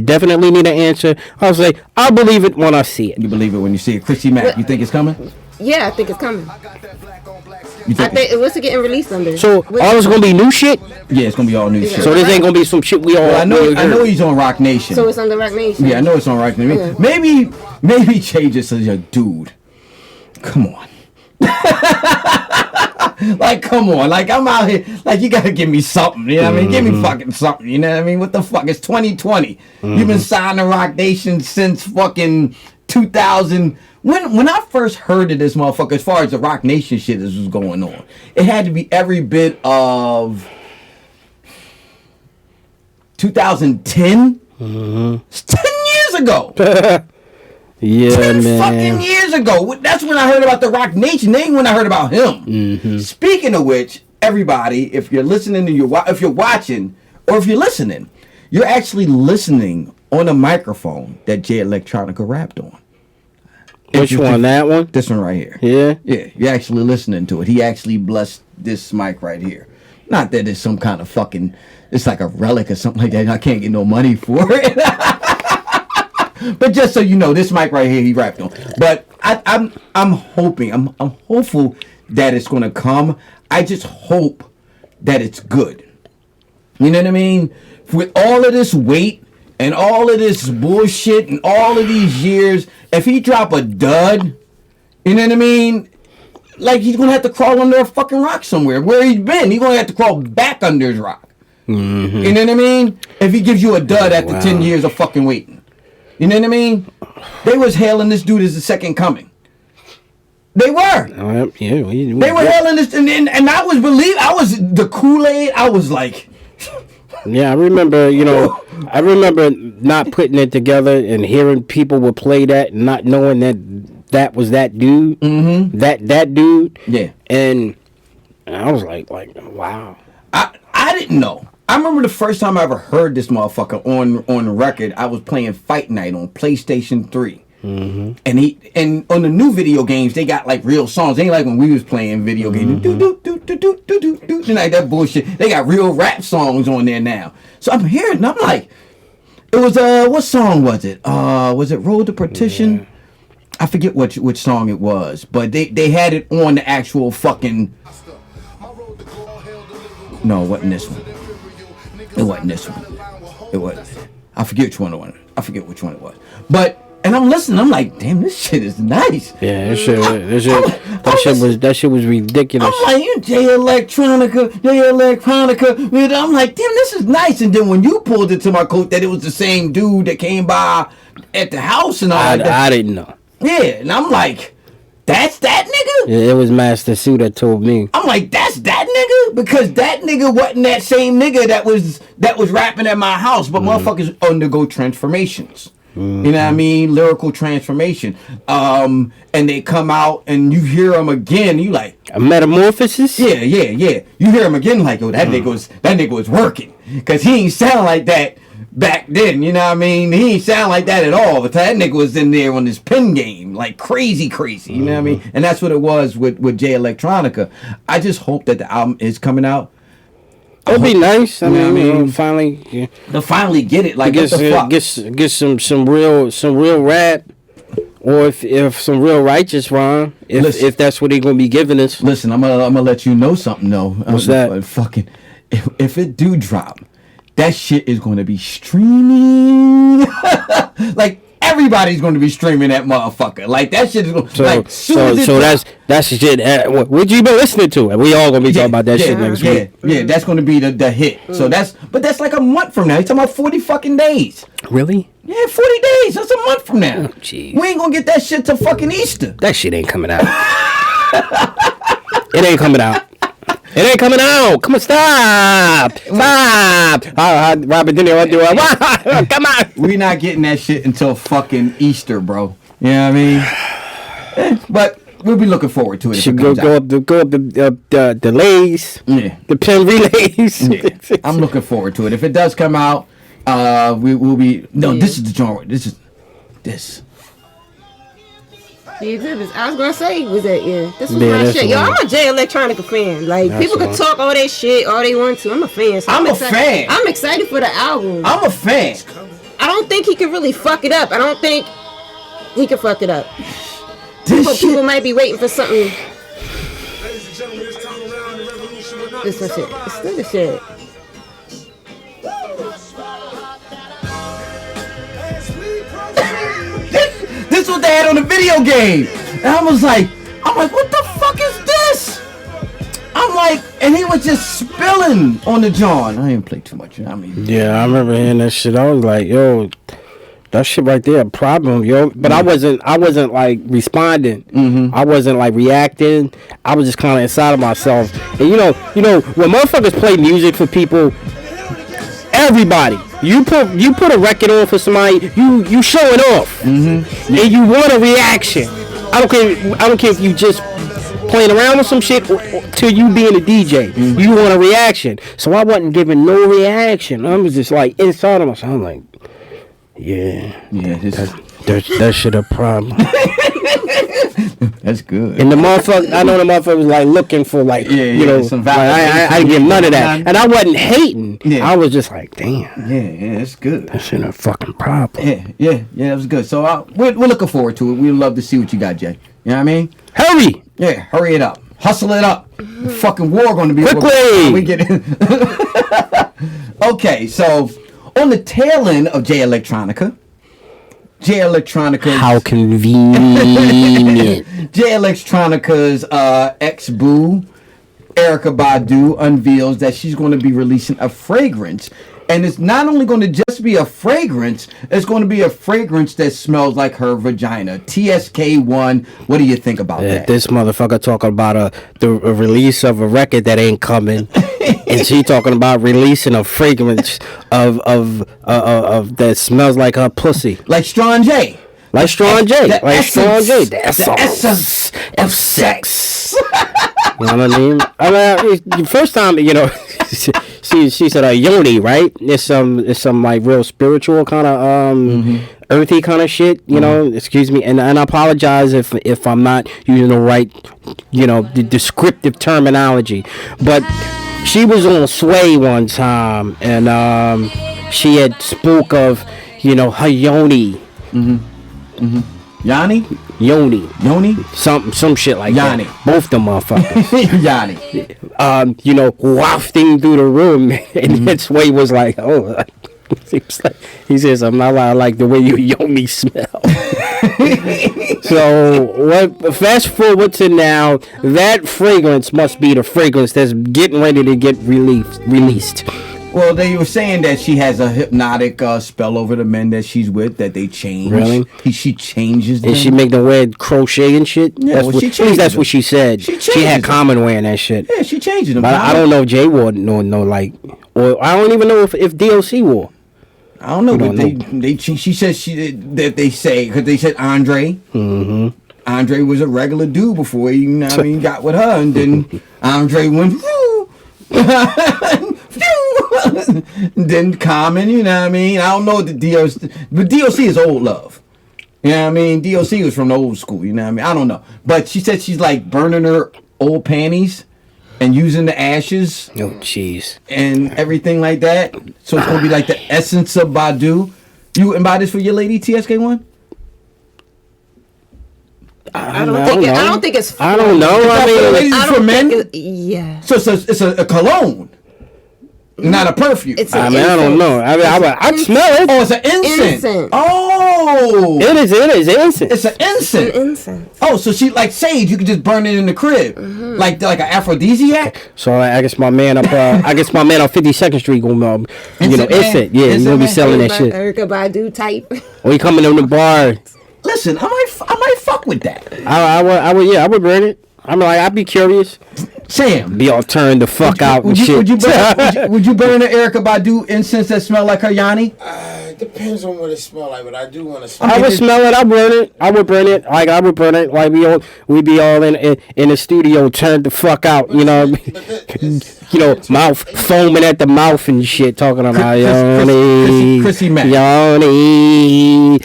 definitely need an answer, I'll say I'll believe it when I see it. You believe it when you see it. Chrissy Mack, you think it's coming? Yeah, I think it's coming. What's it getting released under? So all it's gonna be new shit? Yeah, it's gonna be all new shit. So this ain't gonna be some shit we all. Well, I know he's on Rock Nation. So it's under Rock Nation. Yeah, I know it's on Rock Nation. Maybe Jay just says, dude, come on. Like, come on. Like, I'm out here. Like, you gotta give me something. You know what I mean? Give me fucking something. You know what I mean? What the fuck? It's 2020. You've been signed to Rock Nation since fucking 2000. When I first heard of this motherfucker, as far as the Rock Nation shit was going on, it had to be every bit of 2010. It's 10 years ago. Yeah, 10 man. fucking years ago. That's when I heard about the Rock Nation. They ain't when I heard about him. Speaking of which, everybody, if you're listening if you're watching or if you're listening, you're actually listening on a microphone that J Electronica rapped on. Which one? That one? This one right here. Yeah? Yeah, you're actually listening to it. He actually blessed this mic right here. Not that it's some kind of fucking, it's like a relic or something like that. I can't get no money for it. But just so you know, this mic right here, he rapped on. But I'm hoping, I'm hopeful that it's gonna come. I just hope that it's good. You know what I mean? With all of this weight and all of this bullshit and all of these years, if he drop a dud, you know what I mean? Like, he's gonna have to crawl under a fucking rock somewhere. Where he's been, he's gonna have to crawl back under his rock. Mm-hmm. You know what I mean? If he gives you a dud after 10 years of fucking waiting. You know what I mean? They was hailing this dude as the second coming. They were. They were hailing this, and I was the Kool-Aid. I was like, yeah, I remember, I remember not putting it together and hearing people would play that and not knowing that was that dude. Mm-hmm. That dude. Yeah. And I was like, wow. I didn't know. I remember the first time I ever heard this motherfucker on the record. I was playing Fight Night on PlayStation 3. Mm-hmm. And on the new video games, they got like real songs. They ain't like when we was playing video games. Mm-hmm. Like that bullshit. They got real rap songs on there now. So I'm hearing, and I'm like, it was what song was it? Was it Road to Partition? Yeah. I forget which song it was, but they had it on the actual fucking. No, it wasn't this one. It wasn't this one. It was. I forget which one it was. I forget which one it was. But. And I'm listening. I'm like, damn, this shit is nice. Yeah, that shit was ridiculous. I'm like, you Electronica. I'm like, damn, this is nice. And then when you pulled it to my coat that it was the same dude that came by at the house and all that. I didn't know. Yeah, and I'm like, that's that nigga? Yeah, it was Master Sue that told me. I'm like, that's that nigga? Because that nigga wasn't that same nigga that was rapping at my house, but motherfuckers undergo transformations. Mm-hmm. You know what I mean? Lyrical transformation. And they come out and you hear them again. You like a metamorphosis? Yeah. You hear him again like, oh, that nigga was working. Cause he ain't sound like that back then. You know what I mean? He ain't sound like that at all. But that nigga was in there on his pen game, like crazy. You know what I mean? And that's what it was with Jay Electronica. I just hope that the album is coming out. It'd be nice. I mean, finally, to finally get it. Like, get some real rap, or if some real righteous rhyme. If that's what they're gonna be giving us. Listen, I'm gonna let you know something though. What's that? Fucking, if it do drop, that shit is gonna be streaming. Like. Everybody's going to be streaming that motherfucker. Like, that shit is going to... So that's the shit. What you been listening to? And we all going to be talking about that shit next week. Yeah, that's going to be the hit. So that's like a month from now. You're talking about 40 fucking days. Really? Yeah, 40 days. That's a month from now. Oh, jeez. We ain't going to get that shit till fucking Easter. That shit ain't coming out. It ain't coming out. It ain't coming out. Come on, stop. Robert De Niro, do it. Come on. We not getting that shit until fucking Easter, bro. You know what I mean? But we'll be looking forward to it. Should go up the delays. Yeah. The pen relays. Yeah. I'm looking forward to it. If it does come out, we will be. No, this is the genre. This. The exhibits. I was gonna say was that this was my shit. Yo, I'm a Jay Electronica fan. Like, people can talk all that shit all they want to. I'm a fan. So I'm a fan. I'm excited for the album. I'm a fan. I don't think he can really fuck it up. I don't think he can fuck it up. People might be waiting for something. This is shit. It's still the shit. This is what they had on the video game. And I'm like, what the fuck is this? I'm like, and he was just spilling on the John. I didn't play too much. I mean, yeah, I remember hearing that shit. I was like, yo, that shit right there, a problem, yo. But I wasn't like responding. Mm-hmm. I wasn't like reacting. I was just kind of inside of myself. And you know, when motherfuckers play music for people, everybody. You put a record on for somebody, you show it off, and you want a reaction. I don't care if you just playing around with some shit or to you being a DJ. Mm-hmm. You want a reaction. So I wasn't giving no reaction. I was just like inside of myself. I'm like, yeah. This That shit a problem. That's good. And the motherfucker, I know the motherfucker was like looking for like, you know, some like, I didn't get none of that. And I wasn't hating. Yeah. I was just like, damn. Yeah, that's good. That shit a fucking problem. Yeah, that was good. So we're looking forward to it. We'd love to see what you got, Jay. You know what I mean? Hurry! Yeah, hurry it up. Hustle it up. Fucking war going to be quickly. We get it. Okay, so on the tail end of Electronica. How convenient. Electronica's ex-boo, Erykah Badu, unveils that she's going to be releasing a fragrance. And it's not only going to just be a fragrance, it's going to be a fragrance that smells like her vagina. TSK1, what do you think about that? This motherfucker talking about the release of a record that ain't coming. And she talking about releasing a fragrance of that smells like her pussy. Like Strong J. Like Strong J. The Like Strong J. The essence of sex. You know what I mean? The first time, you know, she said a yoni, right? It's some like real spiritual kind of earthy kind of shit, you know. Excuse me, and I apologize if I'm not using the right, you know, the descriptive terminology, but she was on Sway one time, and she had spoke of, you know, her yoni. Yanni? Yoni. Some shit like Yanni. that. Both them motherfuckers. Yanni. You know, wafting through the room, and that Sway was like, oh, he says, I'm not like the way you yoni smell. So, fast forward to now, that fragrance must be the fragrance that's getting ready to get released. Well, they were saying that she has a hypnotic spell over the men that she's with, that they change. Really? She changes them. And she make them wear crochet and shit? Yeah, that's what she said. She had Common wearing that shit. Yeah, she changes them. But I don't know if Jay wore no, like, or I don't even know if DLC wore. I don't know, but she says that they say, because they said Andre. Mm-hmm. Andre was a regular dude before he, you know what I mean, got with her, and then Andre went, then Common, you know what I mean? I don't know the DLC, but DLC is old love. You know what I mean? DLC was from the old school, you know what I mean? I don't know. But she said she's like burning her old panties and using the ashes. Oh, jeez. And everything like that. So it's going to be like the essence of Badu. You wouldn't buy this for your lady, TSK1? I don't think it's. I don't know. I mean, ladies for men. Yeah. So it's a cologne, not a perfume. I don't know. I'd smell it. Oh, it's an incense. Oh, it is incense. It's an incense. Incense. Oh, so she like sage. You could just burn it in the crib, like an aphrodisiac. So I guess my man up. I guess my man on 52nd Street gonna, you know, incense. Yeah, he's gonna be selling that shit. Erykah Badu type. Or he coming in the bar. Listen, I might fuck with that. I would burn it. I'm like, I'd be curious. Sam, be all turned the fuck out and shit. Would you burn an Erykah Badu incense that smell like her Yanni? Depends on what it smells like, but I do want to smell. I would smell it. I would burn it. Like I would burn it. Like we be all in the studio, turned the fuck out. You know, you know, mouth foaming at the mouth and shit, talking about Yoni, Chrissy Mack, Yoni.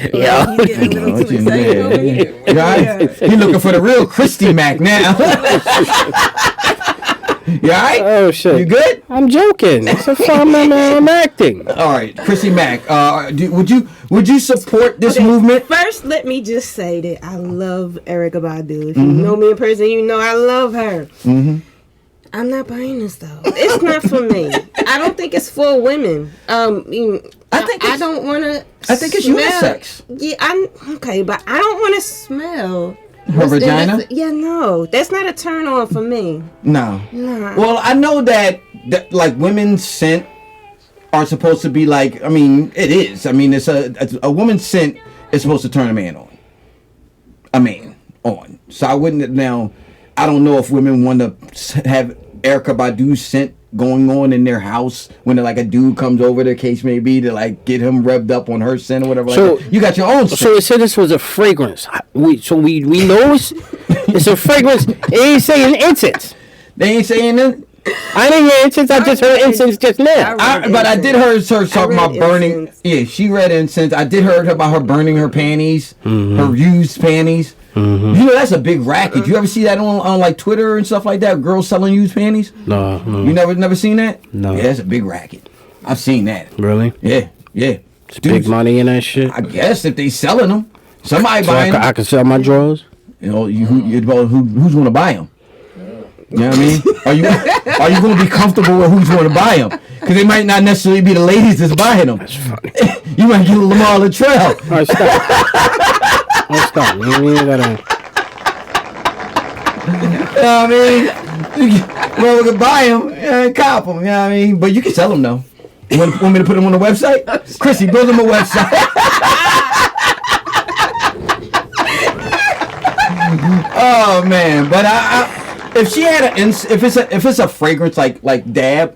Right? You looking for the real Christy Mack now? You alright? Oh shit! You good? I'm joking. It's a fun I'm acting. All right, Chrissy Mack. Would you support this movement? First, let me just say that I love Erykah Badu. If you know me in person, you know I love her. I'm not buying this though. It's not for me. I don't think it's for women. I don't want to. I think it's unisex. Yeah, I'm okay, but I don't want to smell. Her vagina? Yeah, no. That's not a turn on for me. No. Nah. Well, I know that like women's scent are supposed to be like, I mean, it is. I mean, it's a woman's scent is supposed to turn a man on. A man on. So I wouldn't now, I don't know if women want to have Erykah Badu's scent going on in their house when like a dude comes over, the case may be, to like get him revved up on her scent or whatever. So like that. You got your own scent. So it said this was a fragrance. We know it's a fragrance. They ain't saying incense. They ain't saying it. I didn't hear incense. I just heard incense just now. But I did hear her talking about burning. Incense. Yeah, she read incense. I did hear about her burning her panties, her used panties. You know, that's a big racket. You ever see that on like Twitter and stuff like that? Girls selling used panties? No. You never seen that? No. Yeah, that's a big racket. I've seen that. Really? Yeah. It's big money in that shit. I guess if they selling them, somebody buying them. I can sell my drawers. You know, who's going to buy them? You know what I mean? Are you going to be comfortable with who's going to buy them? Because they might not necessarily be the ladies that's buying them. That's funny. You might get a Lamar Latrell. All right, stop. Stop. You gotta. You know what I mean? Well, we can buy them and cop them. You know what I mean? But you can sell them though. You want me to put them on the website? Chrissy, build them a website. Oh man, but if she had if it's a fragrance like Dab,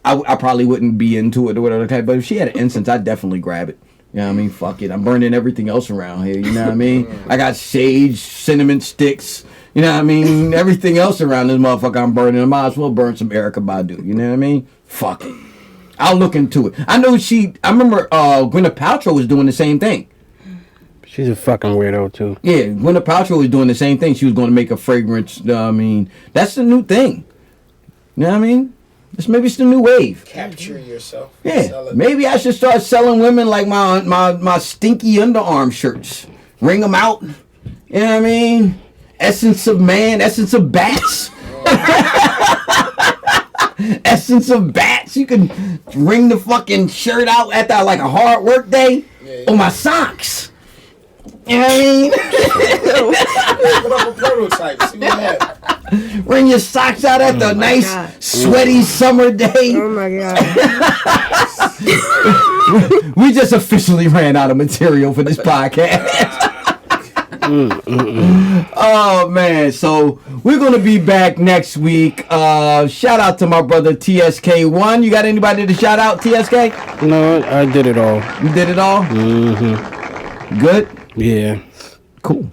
I probably wouldn't be into it or whatever. Okay, but if she had an incense, I'd definitely grab it. You know what I mean? Fuck it, I'm burning everything else around here. You know what I mean? I got sage, cinnamon sticks. You know what I mean? Everything else around this motherfucker I'm burning. I might as well burn some Erykah Badu. You know what I mean? Fuck it. I'll look into it. I remember Gwyneth Paltrow was doing the same thing. She's a fucking weirdo too. Yeah, Gwyneth Paltrow was doing the same thing. She was going to make a fragrance. I mean, that's the new thing. You know what I mean? Maybe it's the new wave. Capture yourself. Yeah, maybe I should start selling women like my stinky underarm shirts. Ring them out. You know what I mean? Essence of man, essence of bats. Essence of bats. You can wring the fucking shirt out after like a hard work day. On my socks. You know what I mean? Put up a prototype. See what happens. Wring your socks out after a nice, sweaty summer day. Oh my God. We just officially ran out of material for this podcast. Oh man, so we're gonna be back next week. Shout out to my brother TSK1. You got anybody to shout out, TSK? No, I did it all. You did it all? Good? Yeah. Cool.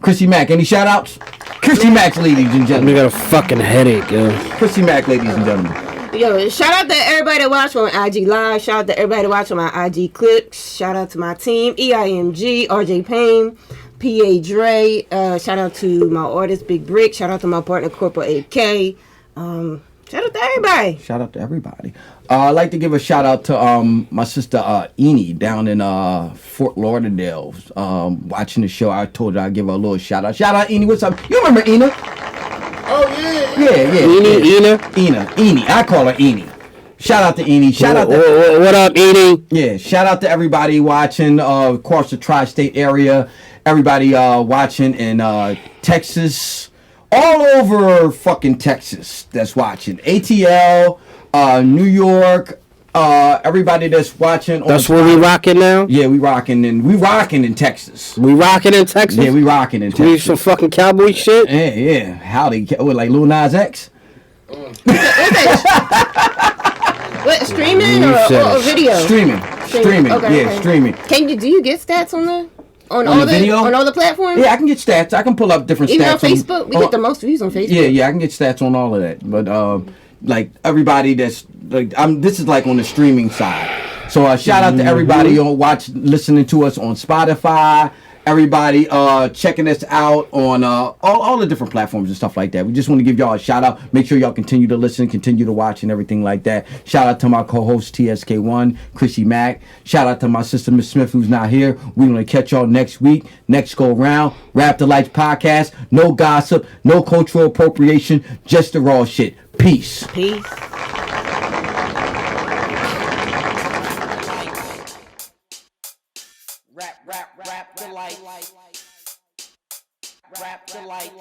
Chrissy Mack, any shout outs? Chrissy Mack, ladies and gentlemen. We got a fucking headache, yo. Chrissy Mack, ladies and gentlemen. Yo, shout out to everybody that watch on IG Live. Shout out to everybody that watch on my IG clips. Shout out to my team, EIMG, RJ Payne, PA Dre. Shout out to my artist, Big Brick. Shout out to my partner, Corporal AK. Shout out to everybody. Shout out to everybody. I'd like to give a shout out to my sister Eni down in Fort Lauderdale. Watching the show, I told her I'd give her a little shout out. Shout out Eni, what's up? You remember Ena? Oh yeah. Eni. I call her Eni. Shout out to Eni. Shout out to what up, Eni? Yeah, shout out to everybody watching across the tri-state area. Everybody watching in Texas. All over fucking Texas that's watching. ATL, New York, everybody that's watching. That's where we rocking now? Yeah, we rocking in Texas. We rocking in Texas? Yeah, we rocking in Texas. We some fucking cowboy shit? Yeah. Howdy, like Lil Nas X? What, streaming or video? Streaming. Okay, yeah, streaming. Do you get stats on the... On all the video? On all the platforms? Yeah, I can get stats. I can pull up different Even stats. Even on Facebook? We get the most views on Facebook. Yeah, I can get stats on all of that. But, like, everybody that's... like, this is, like, on the streaming side. So, shout out to everybody listening to us on Spotify. Everybody checking us out on all the different platforms and stuff like that. We just want to give y'all a shout out. Make sure y'all continue to listen, continue to watch, and everything like that. Shout out to my co-host TSK1, Chrissy Mack. Shout out to my sister Miss Smith, who's not here. We're gonna catch y'all next week, next go round. Rap the Lights podcast. No gossip, no cultural appropriation, just the raw shit. Peace. Rap the light. Rap the light.